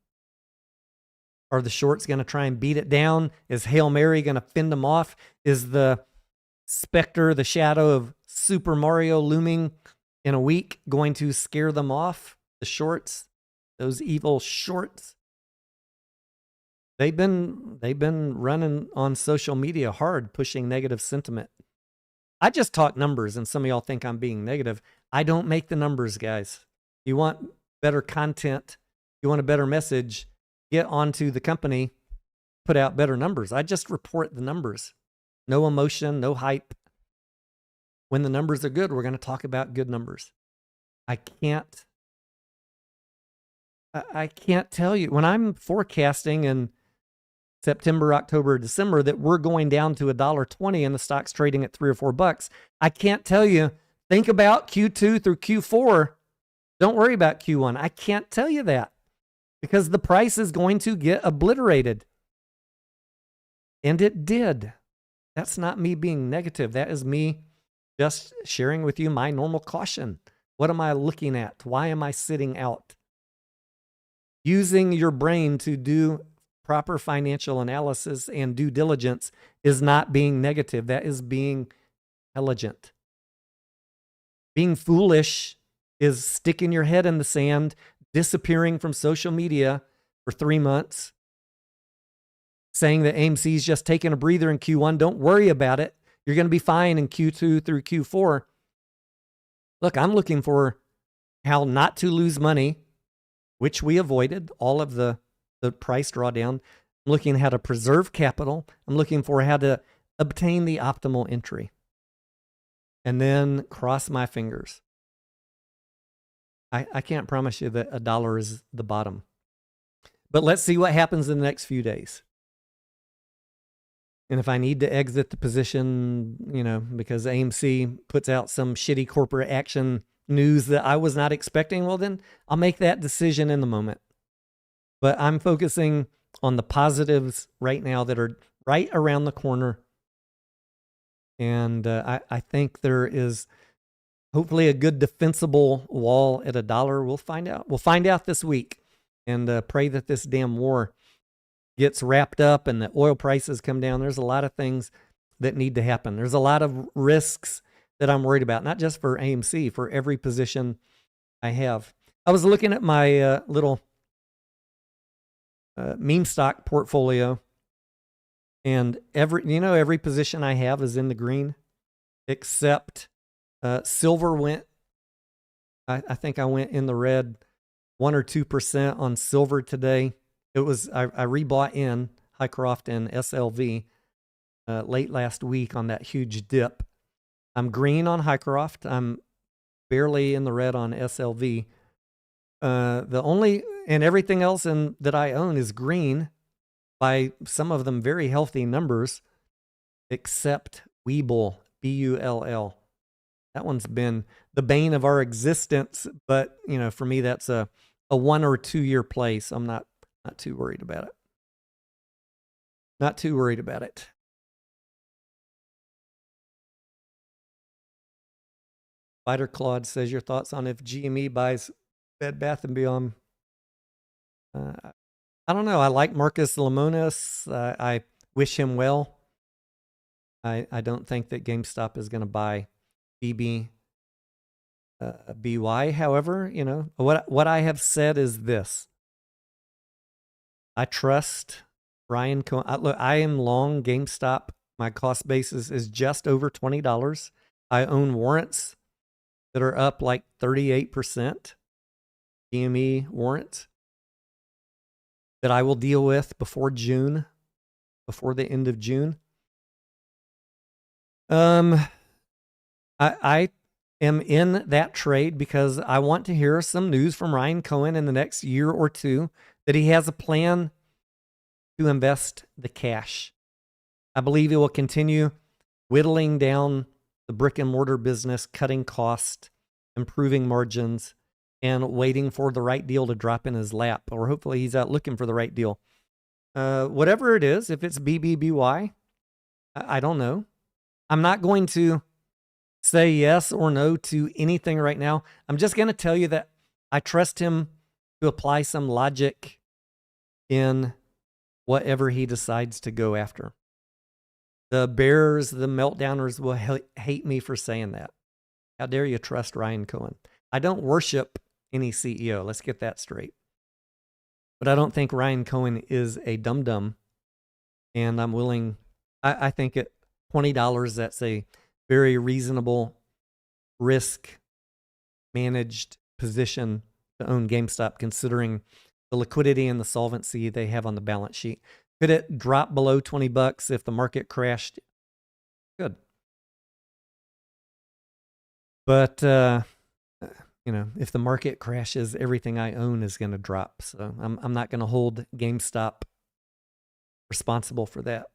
Are the shorts going to try and beat it down? Is Hail Mary going to fend them off? Is the specter, the shadow of Super Mario looming in a week going to scare them off? The shorts, those evil shorts. They've been running on social media hard, pushing negative sentiment. I just talk numbers, and some of y'all think I'm being negative. I don't make the numbers, guys. You want better content, you want a better message, get onto the company, put out better numbers. I just report the numbers. No emotion, no hype. When the numbers are good, we're going to talk about good numbers. I can't tell you. When I'm forecasting in September, October, December that we're going down to $1.20 and the stock's trading at $3 or $4, I can't tell you, think about Q2 through Q4. Don't worry about Q1. I can't tell you that because the price is going to get obliterated. And it did. That's not me being negative. That is me just sharing with you my normal caution. What am I looking at? Why am I sitting out? Using your brain to do proper financial analysis and due diligence is not being negative. That is being intelligent. Being foolish is sticking your head in the sand, disappearing from social media for 3 months, saying that AMC is just taking a breather in Q1. Don't worry about it. You're going to be fine in Q2 through Q4. Look, I'm looking for how not to lose money, which we avoided, all of the price drawdown. I'm looking at how to preserve capital. I'm looking for how to obtain the optimal entry. And then cross my fingers. I can't promise you that $1 is the bottom. But let's see what happens in the next few days. And if I need to exit the position, because AMC puts out some shitty corporate action news that I was not expecting, well, then I'll make that decision in the moment. But I'm focusing on the positives right now that are right around the corner. And I think there is hopefully a good defensible wall at $1. We'll find out. We'll find out this week, and pray that this damn war gets wrapped up and the oil prices come down. There's a lot of things that need to happen. There's a lot of risks that I'm worried about, not just for AMC, for every position I have. I was looking at my little meme stock portfolio, and every position I have is in the green, except silver went. I think I went in the red 1 or 2% on silver today. It was I rebought in Hycroft and SLV late last week on that huge dip. I'm green on Hycroft. I'm barely in the red on SLV. And everything else that I own is green by some of them very healthy numbers, except Webull, Bull. That one's been the bane of our existence, but for me that's a 1 or 2 year play, so I'm not too worried about it. Not too worried about it. Spider Claude says your thoughts on if GME buys Bed Bath & Beyond. I don't know. I like Marcus Lemonis. I wish him well. I don't think that GameStop is going to buy BY. However, what I have said is this. I trust Ryan Cohen. Look, I am long GameStop. My cost basis is just over $20. I own warrants that are up like 38%. GME warrants that I will deal with before the end of June. I am in that trade because I want to hear some news from Ryan Cohen in the next year or two that he has a plan to invest the cash. I believe he will continue whittling down the brick and mortar business, cutting costs, improving margins, and waiting for the right deal to drop in his lap. Or hopefully he's out looking for the right deal. Whatever it is, if it's BBBY, I don't know. I'm not going to say yes or no to anything right now. I'm just going to tell you that I trust him to apply some logic in whatever he decides to go after. The bears, the meltdowners will hate me for saying that. How dare you trust Ryan Cohen? I don't worship any CEO. Let's get that straight. But I don't think Ryan Cohen is a dum-dum. And I'm willing, I think at $20, that's a very reasonable risk managed position to own GameStop, considering the liquidity and the solvency they have on the balance sheet. Could it drop below $20 if the market crashed? Good. But, if the market crashes, everything I own is going to drop. So I'm not going to hold GameStop responsible for that.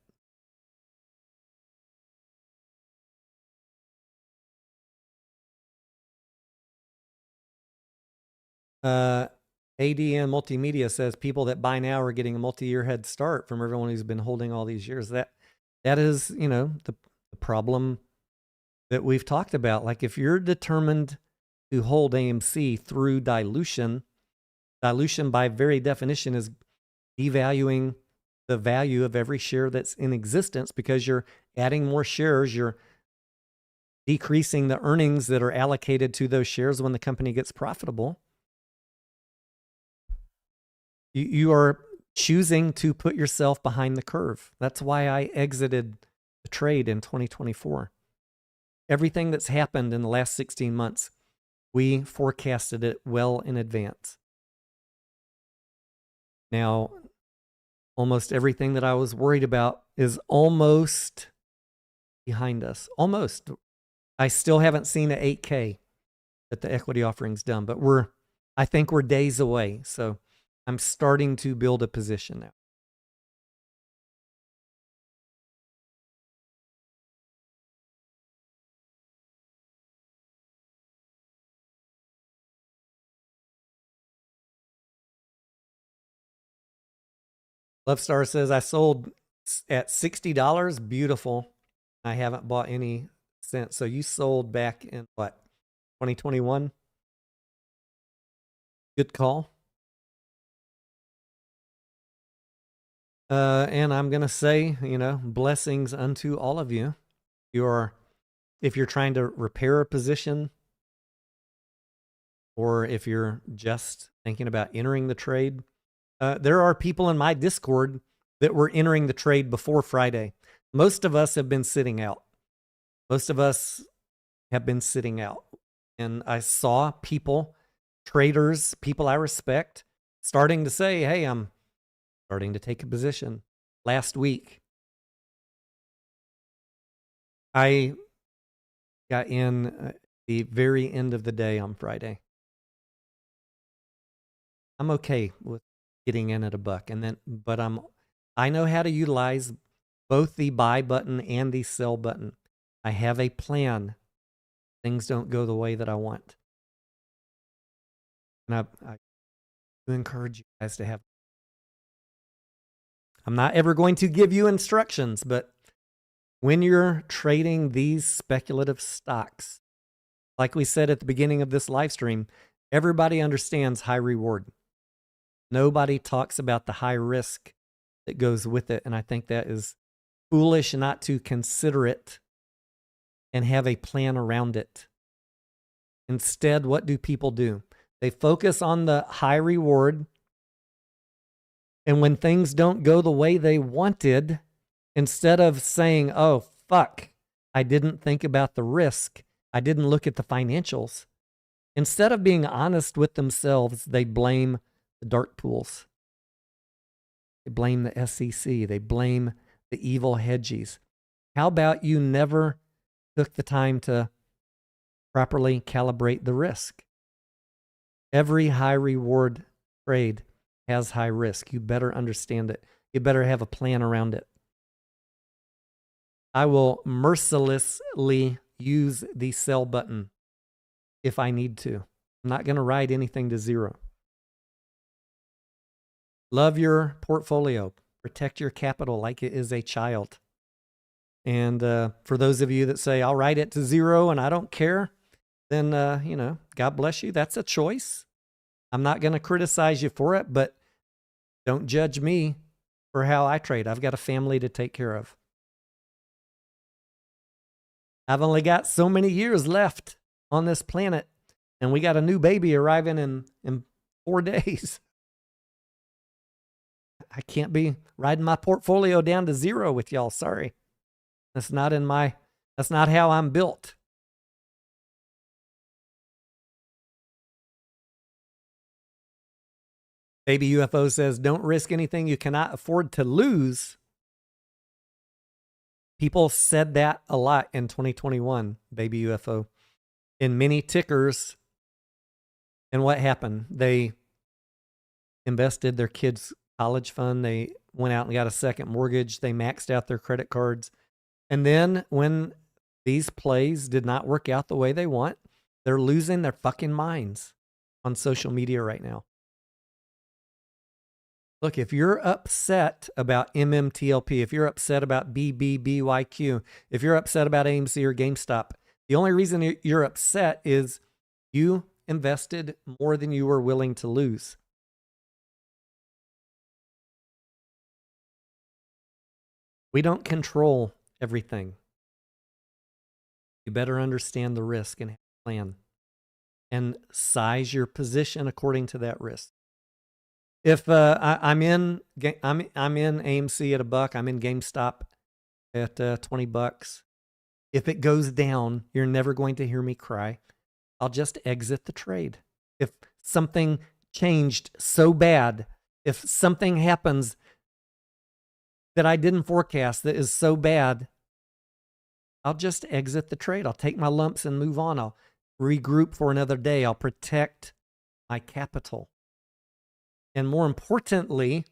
ADN Multimedia says people that buy now are getting a multi-year head start from everyone who's been holding all these years. That is, the problem that we've talked about. Like if you're determined to hold AMC through dilution by very definition is devaluing the value of every share that's in existence, because you're adding more shares, you're decreasing the earnings that are allocated to those shares when the company gets profitable. You are choosing to put yourself behind the curve. That's why I exited the trade in 2024. Everything that's happened in the last 16 months, we forecasted it well in advance. Now, almost everything that I was worried about is almost behind us. Almost. I still haven't seen an 8K that the equity offering's done, but I think we're days away. So I'm starting to build a position now. Love Star says, I sold at $60. Beautiful. I haven't bought any since. So you sold back in what? 2021? Good call. And I'm going to say, blessings unto all of you. If you're trying to repair a position, or if you're just thinking about entering the trade, there are people in my Discord that were entering the trade before Friday. Most of us have been sitting out. And I saw people, traders, people I respect, starting to say, hey, I'm starting to take a position. Last week, I got in the very end of the day on Friday. I'm okay with getting in at $1, but I know how to utilize both the buy button and the sell button. I have a plan. Things don't go the way that I want. And I encourage you guys to have. I'm not ever going to give you instructions, but when you're trading these speculative stocks, like we said at the beginning of this live stream, everybody understands high reward. Nobody talks about the high risk that goes with it. And I think that is foolish not to consider it and have a plan around it. Instead, what do people do? They focus on the high reward. And when things don't go the way they wanted, instead of saying, oh, fuck, I didn't think about the risk, I didn't look at the financials, instead of being honest with themselves, they blame the dark pools. They blame the SEC. They blame the evil hedgies. How about you never took the time to properly calibrate the risk? Every high reward trade has high risk. You better understand it. You better have a plan around it. I will mercilessly use the sell button if I need to. I'm not going to ride anything to zero. Love your portfolio. Protect your capital like it is a child. And for those of you that say, I'll ride it to zero and I don't care, then, God bless you. That's a choice. I'm not going to criticize you for it, but don't judge me for how I trade. I've got a family to take care of. I've only got so many years left on this planet, and we got a new baby arriving in 4 days. I can't be riding my portfolio down to zero with y'all. Sorry. That's not how I'm built. Baby UFO says, don't risk anything you cannot afford to lose. People said that a lot in 2021, Baby UFO, in many tickers. And what happened? They invested their kids' college fund. They went out and got a second mortgage. They maxed out their credit cards. And then when these plays did not work out the way they want, they're losing their fucking minds on social media right now. Look, if you're upset about MMTLP, if you're upset about BBBYQ, if you're upset about AMC or GameStop, the only reason you're upset is you invested more than you were willing to lose. We don't control everything. You better understand the risk and have a plan and size your position according to that risk. If I'm in AMC at $1, I'm in GameStop at $20. If it goes down, you're never going to hear me cry. I'll just exit the trade. If something changed so bad, if something happens that I didn't forecast that is so bad, I'll just exit the trade. I'll take my lumps and move on. I'll regroup for another day. I'll protect my capital. And more importantly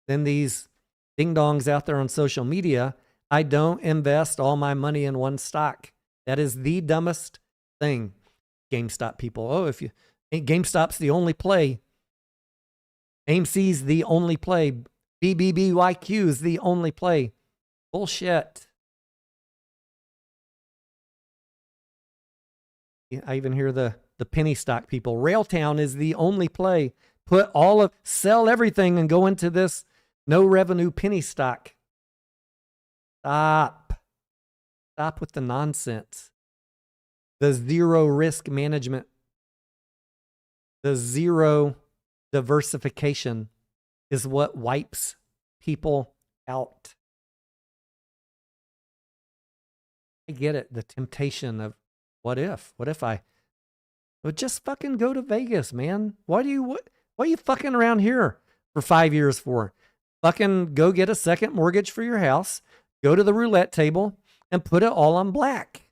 than these ding-dongs out there on social media, I don't invest all my money in one stock. That is the dumbest thing. GameStop people. Oh, GameStop's the only play. AMC's the only play. BBBYQ is the only play. Bullshit. I even hear the penny stock people. Railtown is the only play. Sell everything and go into this no revenue penny stock. Stop with the nonsense. The zero risk management, the zero diversification is what wipes people out. I get it. The temptation of what if I would just fucking go to Vegas, man? What are you fucking around here for 5 years for? Fucking go get a second mortgage for your house, go to the roulette table and put it all on black.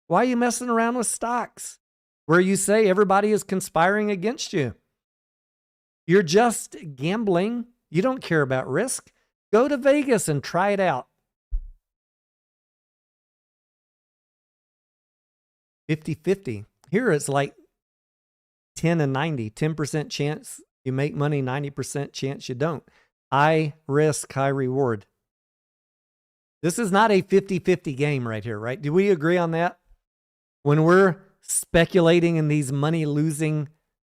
Why are you messing around with stocks where you say everybody is conspiring against you? You're just gambling. You don't care about risk. Go to Vegas and try it out. 50-50. Here it's like 10 and 90. 10% chance you make money, 90% chance you don't. High risk, high reward. This is not a 50-50 game right here, right? Do we agree on that? When we're speculating in these money-losing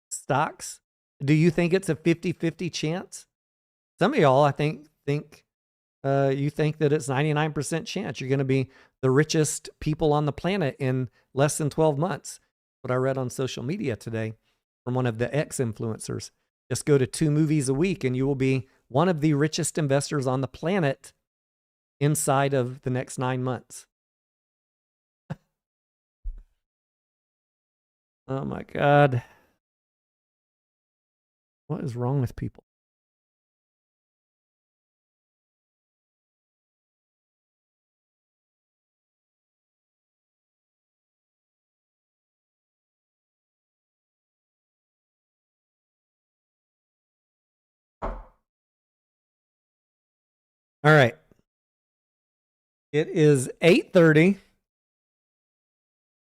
stocks, do you think it's a 50-50 chance? Some of y'all, I think you think that it's 99% chance you're going to be the richest people on the planet in less than 12 months. What I read on social media today from one of the ex-influencers. Just go to 2 movies a week and you will be one of the richest investors on the planet inside of the next 9 months. Oh my God. What is wrong with people? All right. It is 8:30.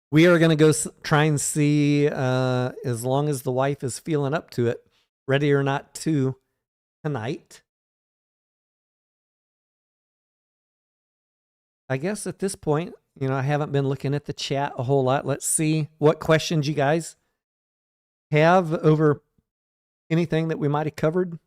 We are going to go try and see, as long as the wife is feeling up to it, Ready or Not 2 tonight. I guess at this point, I haven't been looking at the chat a whole lot. Let's see what questions you guys have over anything that we might have covered.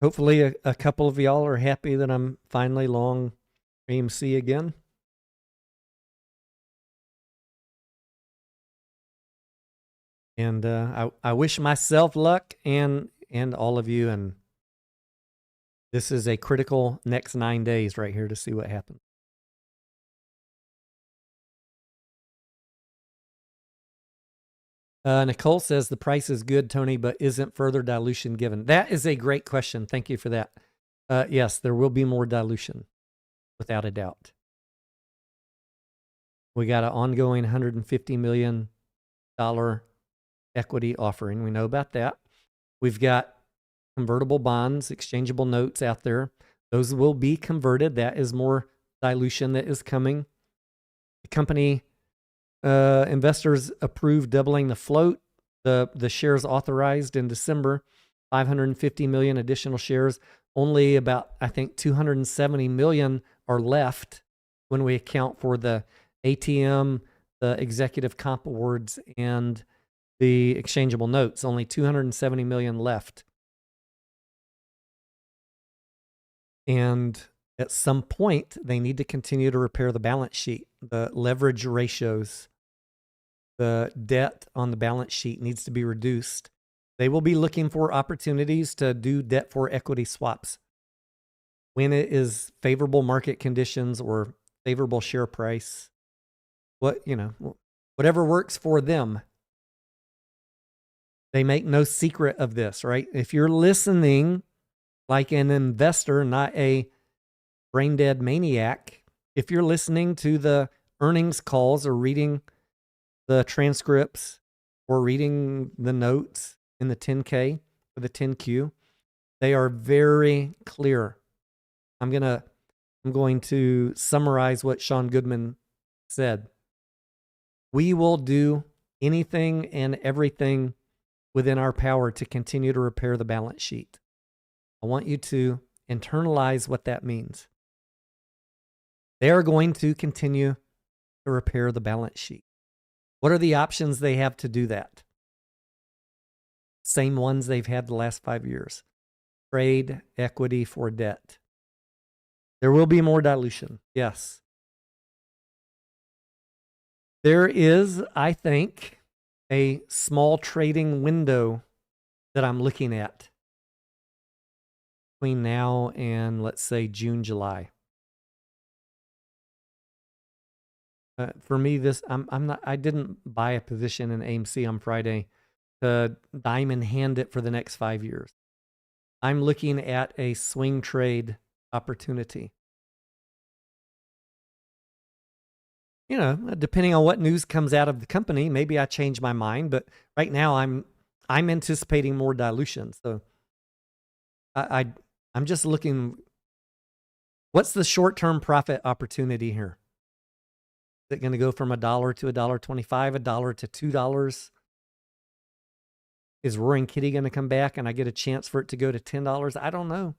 Hopefully a couple of y'all are happy that I'm finally long AMC again. And I wish myself luck and all of you. And this is a critical next 9 days right here to see what happens. Nicole says the price is good, Tony, but isn't further dilution given? That is a great question. Thank you for that. Yes, there will be more dilution, without a doubt. We got an ongoing $150 million equity offering. We know about that. We've got convertible bonds, exchangeable notes out there. Those will be converted. That is more dilution that is coming. The company investors approved doubling the float. The shares authorized in December, 550 million additional shares. Only about, I think, 270 million are left when we account for the ATM, the executive comp awards, and the exchangeable notes. Only 270 million left. And at some point, they need to continue to repair the balance sheet. The leverage ratios, the debt on the balance sheet needs to be reduced. They will be looking for opportunities to do debt for equity swaps when it is favorable market conditions or favorable share price. Whatever works for them. They make no secret of this, right? If you're listening like an investor, not a brain dead maniac, if you're listening to the earnings calls or reading the transcripts or reading the notes in the 10K or the 10Q, they are very clear. I'm going to summarize what Sean Goodman said. We will do anything and everything within our power to continue to repair the balance sheet. I want you to internalize what that means. They are going to continue to repair the balance sheet. What are the options they have to do that? Same ones they've had the last 5 years. Trade equity for debt. There will be more dilution, yes. There is, I think, a small trading window that I'm looking at between now and, let's say, June, July. For me, I didn't buy a position in AMC on Friday to diamond hand it for the next 5 years. I'm looking at a swing trade opportunity. You know, depending on what news comes out of the company, maybe I change my mind. But right now, I'm anticipating more dilution. So I'm just looking. What's the short-term profit opportunity here? Is it going to go from $1 to $1.25, $1 to $2? Is Roaring Kitty going to come back and I get a chance for it to go to $10? I don't know.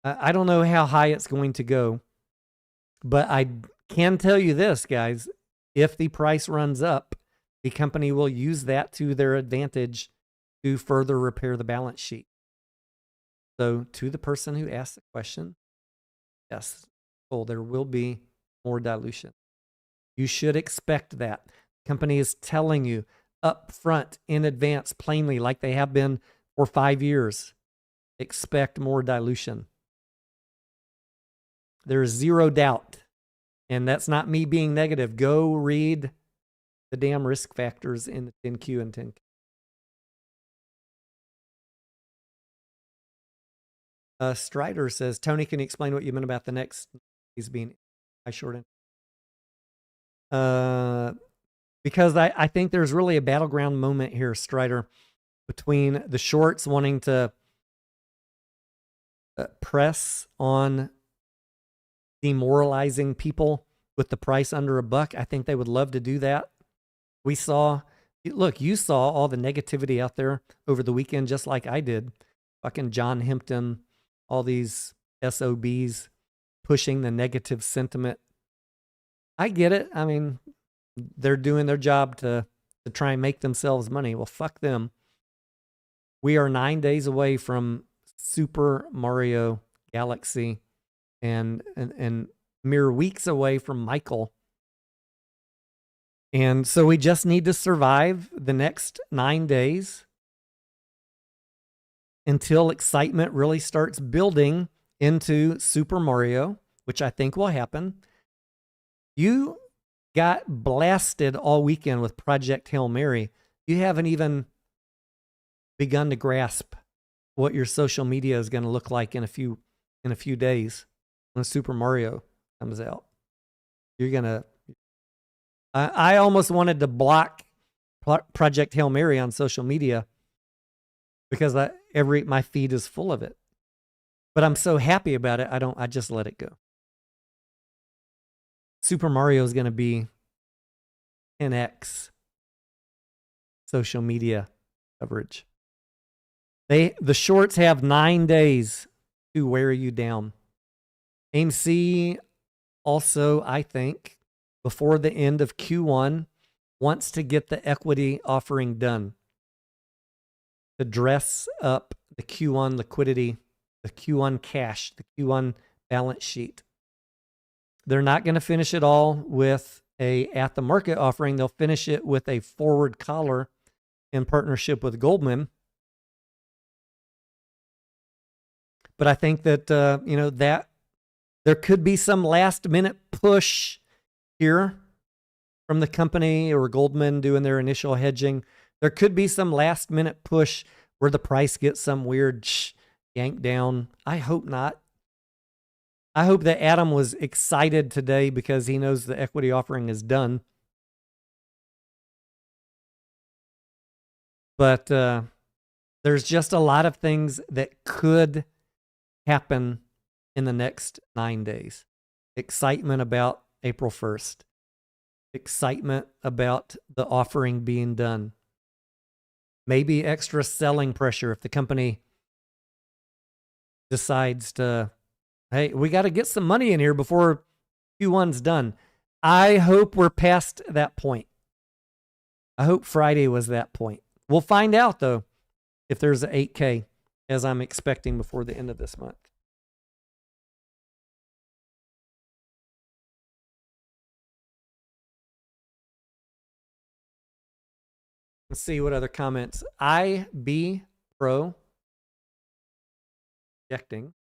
I don't know how high it's going to go. But I can tell you this, guys. If the price runs up, the company will use that to their advantage to further repair the balance sheet. So to the person who asked the question, yes, there will be more dilution. You should expect that. The company is telling you up front in advance, plainly, like they have been for 5 years. Expect more dilution. There's zero doubt. And that's not me being negative. Go read the damn risk factors in the 10Q and 10K. Strider says, Tony, can you explain what you meant about the next he's being high short? Because I think there's really a battleground moment here, Strider, between the shorts wanting to press on demoralizing people with the price under $1. I think they would love to do that. You saw all the negativity out there over the weekend, just like I did. Fucking John Hempton, all these SOBs pushing the negative sentiment. I get it. I mean, they're doing their job to try and make themselves money. Well, fuck them. We are 9 days away from Super Mario Galaxy and mere weeks away from Michael. And so we just need to survive the next 9 days until excitement really starts building into Super Mario, which I think will happen. You got blasted all weekend with Project Hail Mary. You haven't even begun to grasp what your social media is going to look like in a few days when Super Mario comes out. You're going to... I almost wanted to block Project Hail Mary on social media because my feed is full of it. But I'm so happy about it, I just let it go. Super Mario is going to be 10x social media coverage. The shorts have 9 days to wear you down. AMC also, I think, before the end of Q1, wants to get the equity offering done to dress up the Q1 liquidity, the Q1 cash, the Q1 balance sheet. They're not going to finish it all with a at-the-market offering. They'll finish it with a forward collar in partnership with Goldman. But I think that, that there could be some last-minute push here from the company or Goldman doing their initial hedging. There could be some last-minute push where the price gets some weird yank down. I hope not. I hope that Adam was excited today because he knows the equity offering is done. But there's just a lot of things that could happen in the next 9 days. Excitement about April 1st. excitement about the offering being done. Maybe extra selling pressure if the company decides to, hey, we got to get some money in here before Q1's done. I hope we're past that point. I hope Friday was that point. We'll find out, though, if there's an 8K, as I'm expecting before the end of this month. Let's see what other comments. IB Pro. Projecting.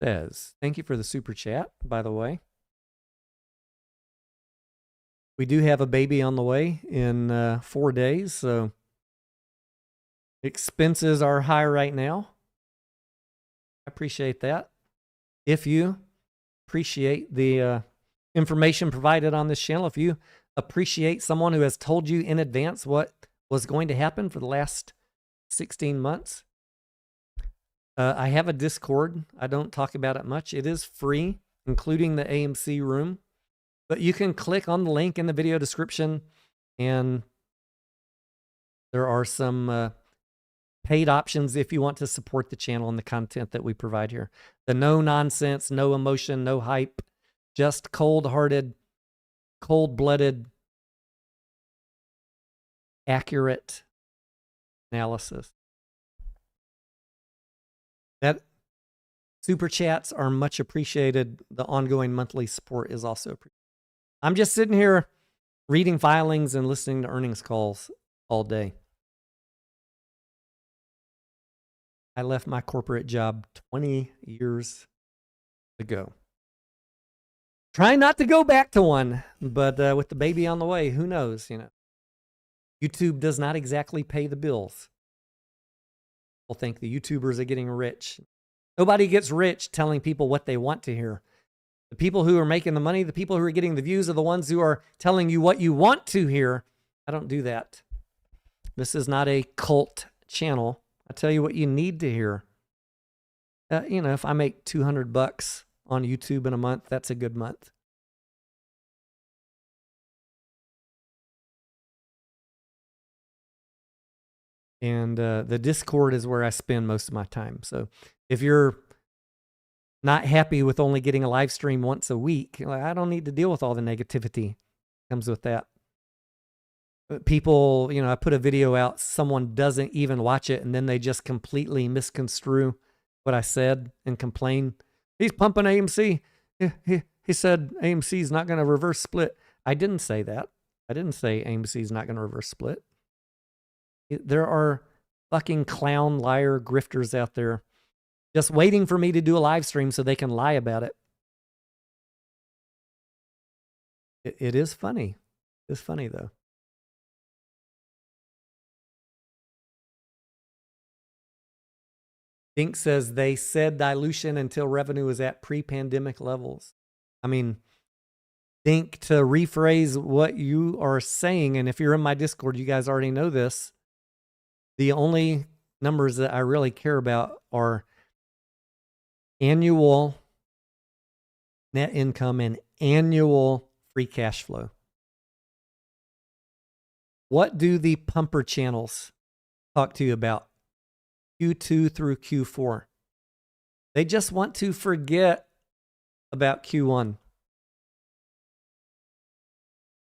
Says, thank you for the super chat, by the way. We do have a baby on the way in 4 days, so expenses are high right now. I appreciate that. If you appreciate the information provided on this channel, if you appreciate someone who has told you in advance what was going to happen for the last 16 months, I have a Discord. I don't talk about it much. It is free, including the AMC room. But you can click on the link in the video description, and there are some paid options if you want to support the channel and the content that we provide here. The no nonsense, no emotion, no hype, just cold-hearted, cold-blooded, accurate analysis. That super chats are much appreciated. The ongoing monthly support is also appreciated. I'm just sitting here reading filings and listening to earnings calls all day. I left my corporate job 20 years ago. Trying not to go back to one, but with the baby on the way, who knows, you know. YouTube does not exactly pay the bills. People think the YouTubers are getting rich. Nobody gets rich telling people what they want to hear. The people who are making the money, the people who are getting the views are the ones who are telling you what you want to hear. I don't do that. This is not a cult channel. I tell you what you need to hear. You know, if I make $200 on YouTube in a month, that's a good month. And the Discord is where I spend most of my time. So if you're not happy with only getting a live stream once a week, I don't need to deal with all the negativity that comes with that. But people, you know, I put a video out, someone doesn't even watch it, and then they just completely misconstrue what I said and complain. He's pumping AMC. He said AMC is not going to reverse split. I didn't say that. I didn't say AMC is not going to reverse split. There are fucking clown, liar, grifters out there just waiting for me to do a live stream so they can lie about it. It is funny. It's funny, though. Dink says they said dilution until revenue is at pre-pandemic levels. I mean, Dink, to rephrase what you are saying, and if you're in my Discord, you guys already know this, the only numbers that I really care about are annual net income and annual free cash flow. What do the pumper channels talk to you about Q2 through Q4? They just want to forget about Q1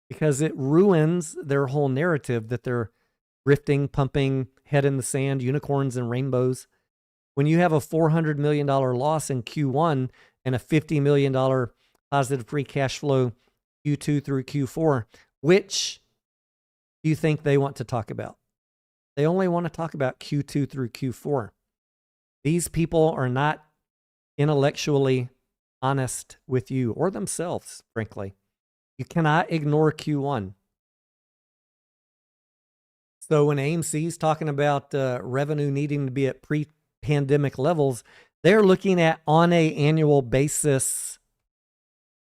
because it ruins their whole narrative that they're grifting, pumping, head in the sand, unicorns and rainbows. When you have a $400 million loss in Q1 and a $50 million positive free cash flow Q2 through Q4, which do you think they want to talk about? They only want to talk about Q2 through Q4. These people are not intellectually honest with you or themselves, frankly. You cannot ignore Q1. So when AMC is talking about revenue needing to be at pre-pandemic levels, they're looking at on an annual basis.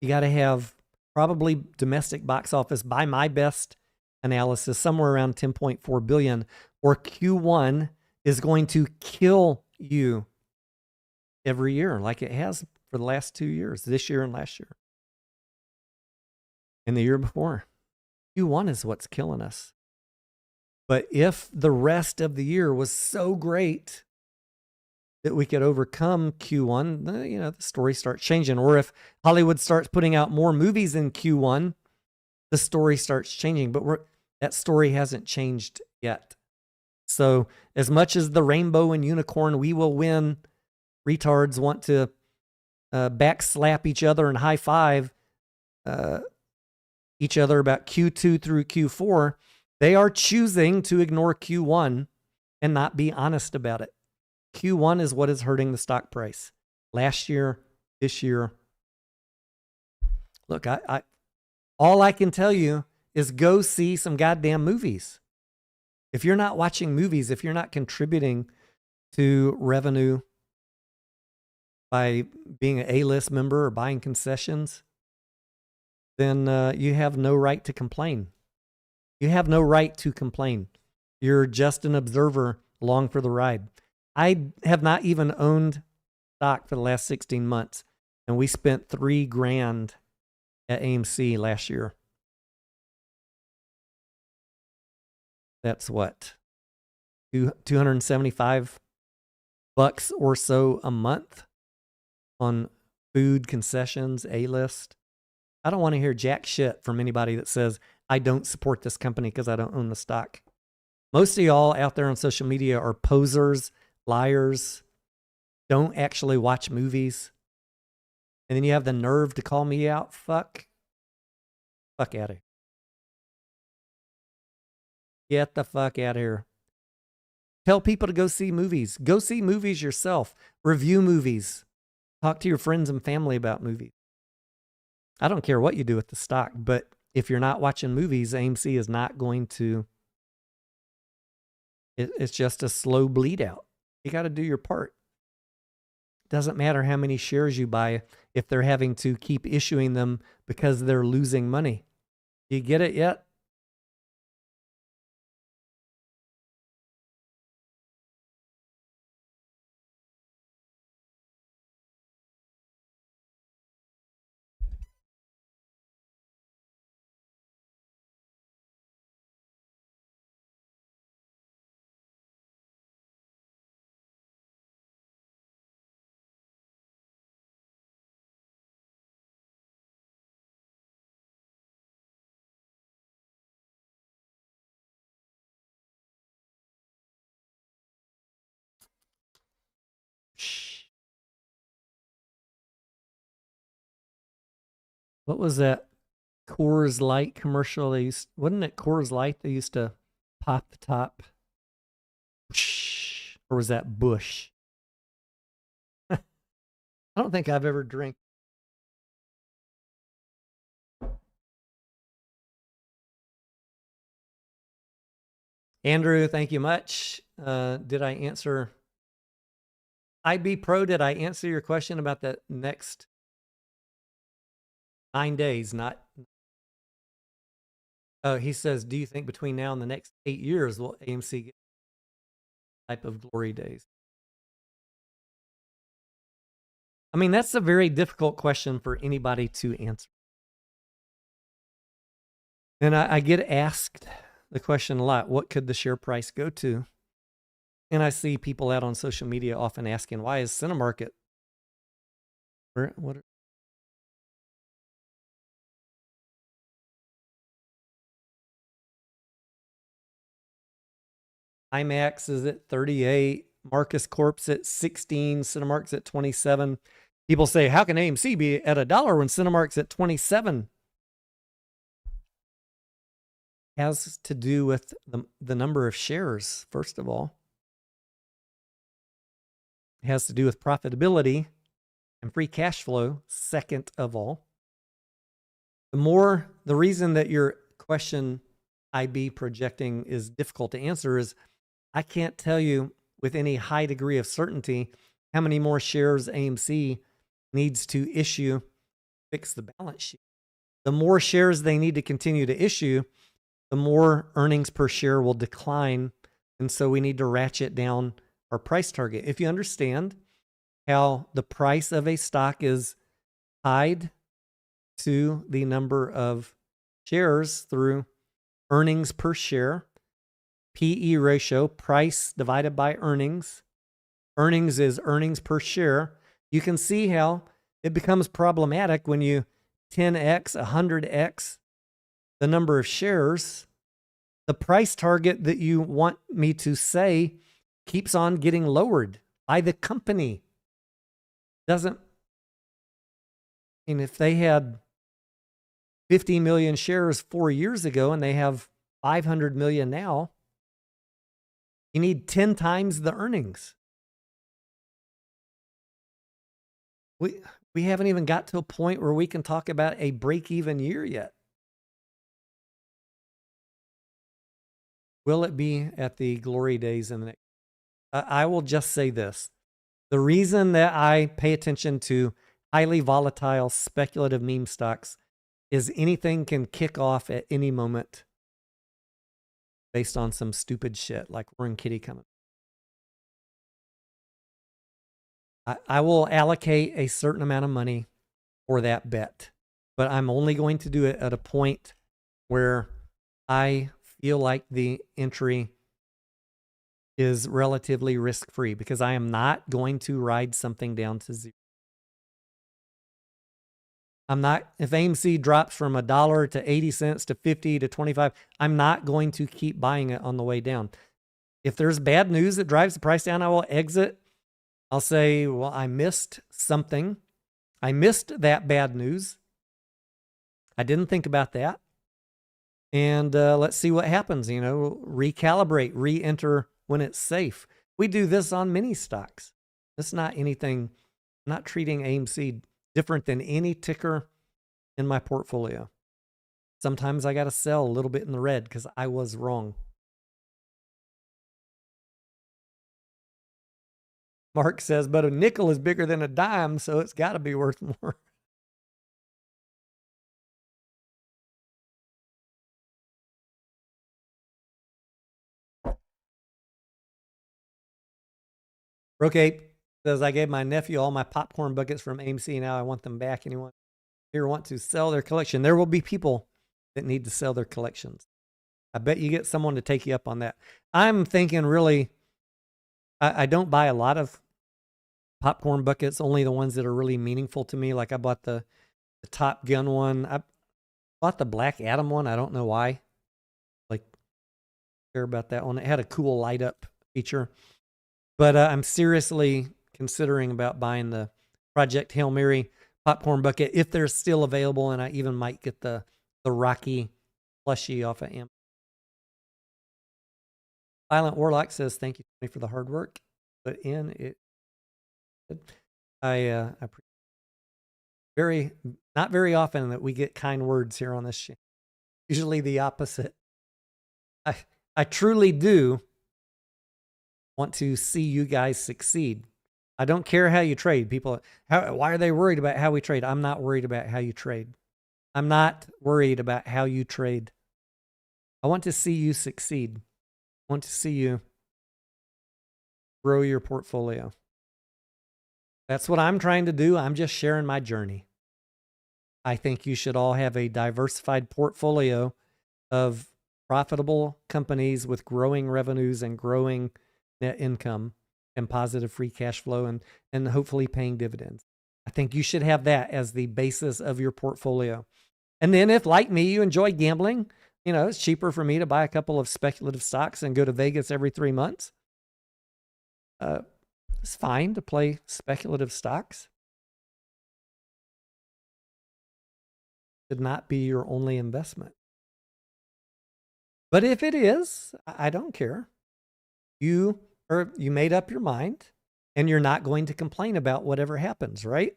You got to have probably domestic box office, by my best analysis, somewhere around 10.4 billion, or Q1 is going to kill you every year like it has for the last 2 years, this year and last year. And the year before. Q1 is what's killing us. But if the rest of the year was so great that we could overcome Q1, the story starts changing. Or if Hollywood starts putting out more movies in Q1, the story starts changing. But that story hasn't changed yet. So as much as the rainbow and unicorn, we will win, retards want to backslap each other and high five each other about Q2 through Q4, they are choosing to ignore Q1 and not be honest about it. Q1 is what is hurting the stock price. Last year, this year. Look, all I can tell you is go see some goddamn movies. If you're not watching movies, if you're not contributing to revenue by being an A-list member or buying concessions, then you have no right to complain. You have no right to complain. You're just an observer along for the ride. I have not even owned stock for the last 16 months, and we spent $3,000 at AMC last year. That's what? $275 or so a month on food concessions, A-list. I don't want to hear jack shit from anybody that says, I don't support this company because I don't own the stock. Most of y'all out there on social media are posers, liars, don't actually watch movies. And then you have the nerve to call me out. Fuck out of here. Get the fuck out of here. Tell people to go see movies. Go see movies yourself. Review movies. Talk to your friends and family about movies. I don't care what you do with the stock, but if you're not watching movies, AMC is not going to. It's just a slow bleed out. You got to do your part. Doesn't matter how many shares you buy if they're having to keep issuing them because they're losing money. Do you get it yet? What was that Coors Light commercial? Wasn't it Coors Light they used to pop the top? Or was that Bush? I don't think I've ever drank. Andrew, thank you much. Did I answer? IB Pro, did I answer your question about the next 9 days? Not. Oh, he says, do you think between now and the next 8 years will AMC get type of glory days? I mean, that's a very difficult question for anybody to answer. And I get asked the question a lot, what could the share price go to? And I see people out on social media often asking, why is Cinemarket? What? IMAX is at 38. Marcus Corp's at 16. Cinemark's at 27. People say, how can AMC be at $1 when Cinemark's at 27? Has to do with the number of shares, first of all. It has to do with profitability and free cash flow, second of all. The reason that your question, IB projecting, is difficult to answer is I can't tell you with any high degree of certainty how many more shares AMC needs to issue to fix the balance sheet. The more shares they need to continue to issue, the more earnings per share will decline. And so we need to ratchet down our price target. If you understand how the price of a stock is tied to the number of shares through earnings per share, PE ratio, price divided by earnings. Earnings is earnings per share. You can see how it becomes problematic when you 10x, 100x the number of shares. The price target that you want me to say keeps on getting lowered by the company. Doesn't, and if they had 50 million shares 4 years ago and they have 500 million now, you need 10 times the earnings. We haven't even got to a point where we can talk about a break-even year yet. Will it be at the glory days in the next? I will just say this. The reason that I pay attention to highly volatile speculative meme stocks is anything can kick off at any moment based on some stupid shit like Warren Kitty coming. I will allocate a certain amount of money for that bet, but I'm only going to do it at a point where I feel like the entry is relatively risk-free, because I am not going to ride something down to zero. I'm not, if AMC drops from $1 to 80 cents to 50 to 25, I'm not going to keep buying it on the way down. If there's bad news that drives the price down, I will exit. I'll say, well, I missed something. I missed that bad news. I didn't think about that. And let's see what happens. You know, recalibrate, re-enter when it's safe. We do this on many stocks. It's not anything, I'm not treating AMC different than any ticker in my portfolio. Sometimes I got to sell a little bit in the red because I was wrong. Mark says, but a nickel is bigger than a dime, so it's got to be worth more. Brocate says, I gave my nephew all my popcorn buckets from AMC. Now I want them back. Anyone here want to sell their collection? There will be people that need to sell their collections. I bet you get someone to take you up on that. I'm thinking really, I don't buy a lot of popcorn buckets, only the ones that are really meaningful to me. Like I bought the Top Gun one. I bought the Black Adam one. I don't know why. Like, care about that one. It had a cool light up feature. But I'm seriously considering about buying the Project Hail Mary popcorn bucket if they're still available, and I even might get the Rocky plushie off of Amazon. Violent Warlock says, thank you, Tony, for the hard work put in. It I not very often that we get kind words here on this channel. Usually the opposite. I truly do want to see you guys succeed. I don't care how you trade. People, why are they worried about how we trade? I'm not worried about how you trade. I'm not worried about how you trade. I want to see you succeed. I want to see you grow your portfolio. That's what I'm trying to do. I'm just sharing my journey. I think you should all have a diversified portfolio of profitable companies with growing revenues and growing net income and positive free cash flow and hopefully paying dividends. I think you should have that as the basis of your portfolio. And then if, like me, you enjoy gambling, you know, it's cheaper for me to buy a couple of speculative stocks and go to Vegas every 3 months. It's fine to play speculative stocks. Should not be your only investment. But if it is, I don't care. You made up your mind and you're not going to complain about whatever happens, right?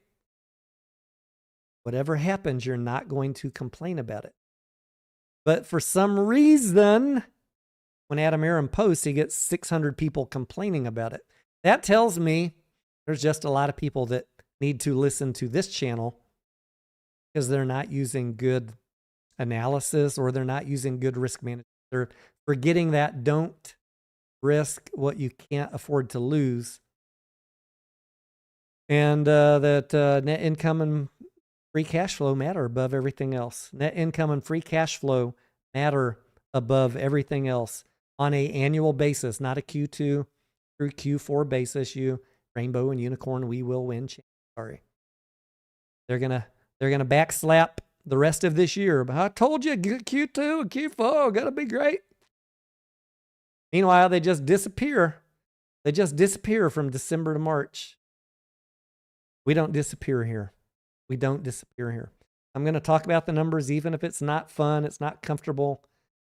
Whatever happens, you're not going to complain about it. But for some reason, when Adam Aron posts, he gets 600 people complaining about it. That tells me there's just a lot of people that need to listen to this channel because they're not using good analysis or they're not using good risk management. They're forgetting that don't risk what you can't afford to lose And that net income and free cash flow matter above everything else. Net income and free cash flow matter above everything else on an annual basis, not a Q2 through Q4 basis. You rainbow and unicorn, we will win. Sorry. They're gonna backslap the rest of this year. But I told you Q2 and Q4 gonna be great. Meanwhile, they just disappear. They just disappear from December to March. We don't disappear here. We don't disappear here. I'm going to talk about the numbers, even if it's not fun, it's not comfortable.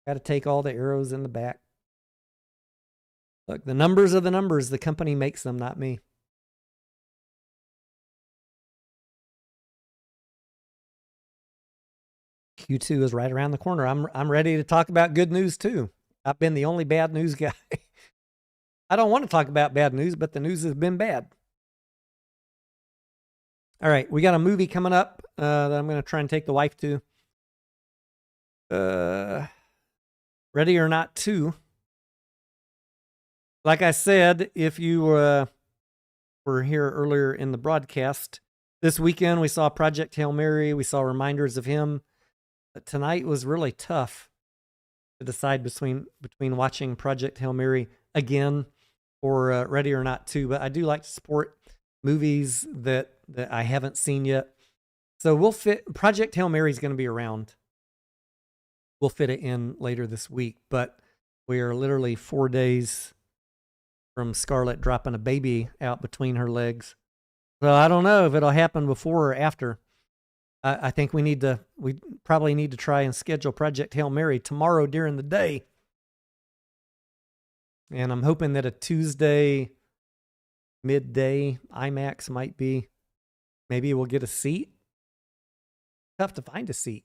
Got to take all the arrows in the back. Look, the numbers are the numbers. The company makes them, not me. Q2 is right around the corner. I'm ready to talk about good news too. I've been the only bad news guy. I don't want to talk about bad news, but the news has been bad. All right, we got a movie coming up that I'm going to try and take the wife to. Ready or Not 2. Like I said, if you were here earlier in the broadcast, this weekend we saw Project Hail Mary. We saw reminders of him. But tonight was really tough to decide between watching Project Hail Mary again or Ready or Not 2. But I do like to support movies that I haven't seen yet. So we'll fit Project Hail Mary is going to be around. We'll fit it in later this week, but we are literally 4 days from Scarlett dropping a baby out between her legs. So I don't know if it'll happen before or after. I think we probably need to try and schedule Project Hail Mary tomorrow during the day. And I'm hoping that a Tuesday midday IMAX might be, maybe we'll get a seat. Tough to find a seat.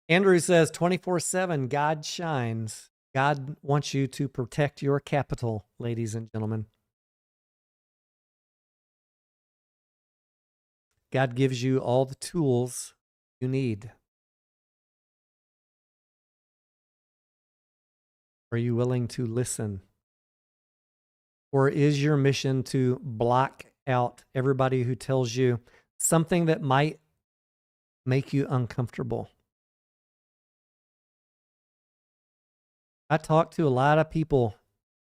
Andrew says 24/7, God shines. God wants you to protect your capital, ladies and gentlemen. God gives you all the tools you need. Are you willing to listen? Or is your mission to block out everybody who tells you something that might make you uncomfortable? I talk to a lot of people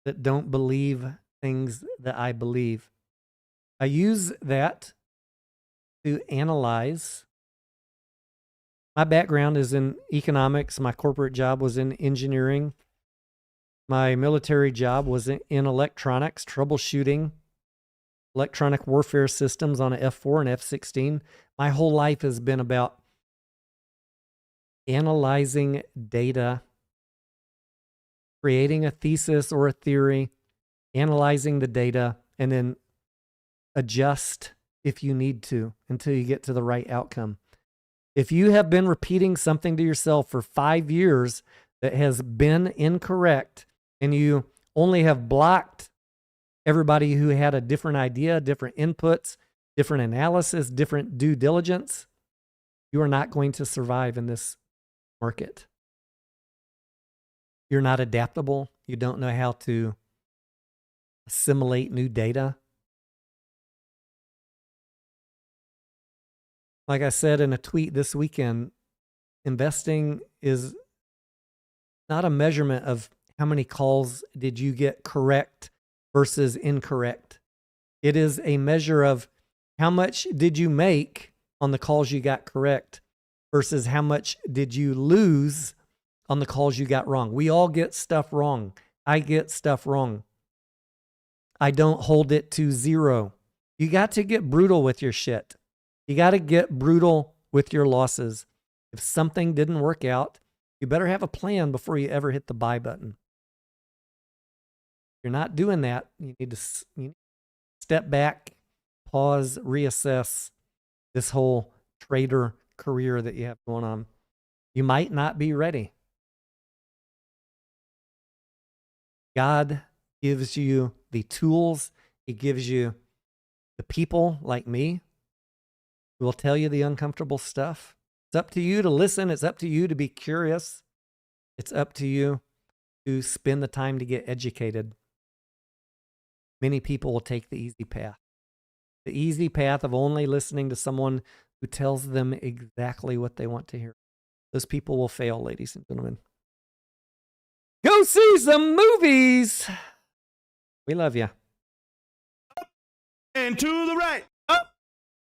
that don't believe things that I believe. I use that to analyze. My background is in economics. My corporate job was in engineering. My military job was in electronics, troubleshooting electronic warfare systems on an F-4 and F-16. My whole life has been about analyzing data, creating a thesis or a theory, analyzing the data, and then adjust if you need to until you get to the right outcome. If you have been repeating something to yourself for 5 years that has been incorrect, and you only have blocked everybody who had a different idea, different inputs, different analysis, different due diligence, you are not going to survive in this market. You're not adaptable. You don't know how to assimilate new data. Like I said in a tweet this weekend, investing is not a measurement of how many calls did you get correct versus incorrect. It is a measure of how much did you make on the calls you got correct versus how much did you lose on the calls you got wrong. We all get stuff wrong. I get stuff wrong. I don't hold it to zero. You got to get brutal with your shit. You got to get brutal with your losses. If something didn't work out, you better have a plan before you ever hit the buy button. If you're not doing that, you need to step back, pause, reassess this whole trader career that you have going on. You might not be ready. God gives you the tools. He gives you the people like me who will tell you the uncomfortable stuff. It's up to you to listen. It's up to you to be curious. It's up to you to spend the time to get educated, many people will take the easy path. The easy path of only listening to someone who tells them exactly what they want to hear. Those people will fail, ladies and gentlemen. Go see some movies. We love you. And to the right, up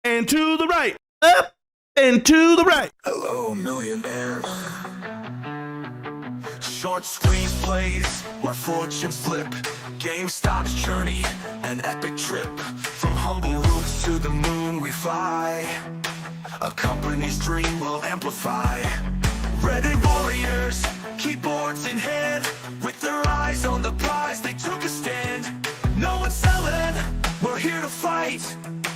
and to the right, up and to the right. Hello, millionaire. Short screenplays where fortunes flip. GameStop's journey, an epic trip. From humble roots to the moon we fly. A company's dream will amplify. Ready warriors, keyboards in hand. With their eyes on the prize, they took a stand. No one's selling, we're here to fight.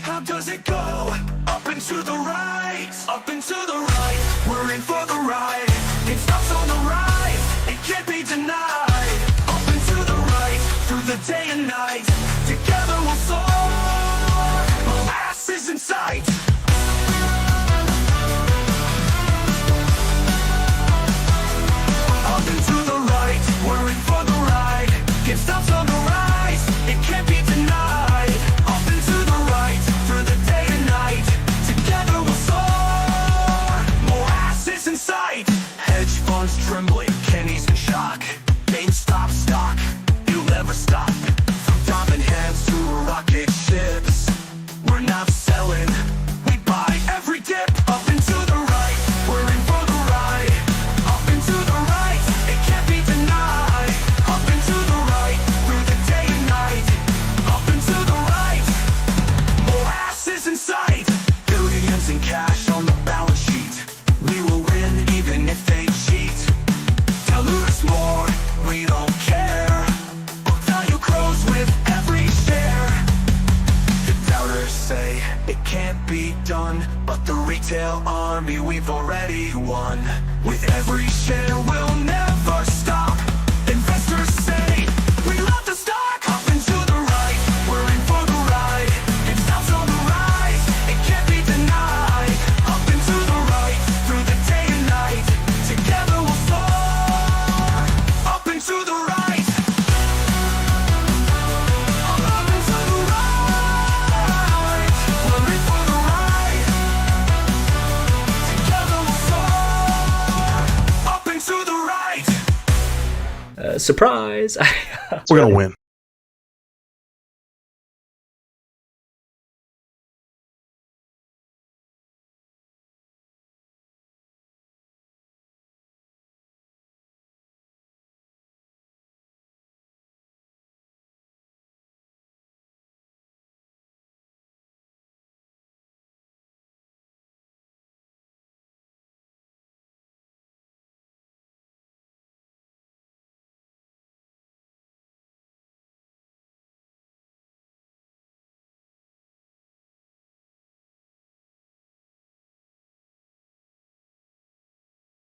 How does it go? Up and to the right, up and to the right. We're in for the ride. It stops on the rise, it can't be denied. Up and to the right, through the day and night. Together we'll soar, molasses is in sight. Up and to the right, we're in for the ride. It stops on the rise, it can't be denied. Up and to the right, through the day and night. Together we'll soar, molasses in sight. Hedge funds trembling, Kenny's in shock. GameStop stock, you'll never stop. From diamond hands to rocket ships, we're not selling, we buy every dip. Up and to the right, we're in for the ride. Up and to the right, it can't be denied. Up and to the right, through the day and night. Up and to the right, molasses in sight. Billions in cash on the balance sheet. We will win even if they cheat. Dilute more, we don't care. Book value grows with every share. The doubters say it can't be done, but the retail army we've already won. With every share we'll never stop. Investors say we love the stock. Up and to the right, we're in for the ride. It stops on the rise, it can't be denied. Up and to the right, through the day and night. Together we'll soar, up and to the right. Up and to the right, we're in for the ride. Together we'll soar, up and to the right. Surprise! We're gonna win.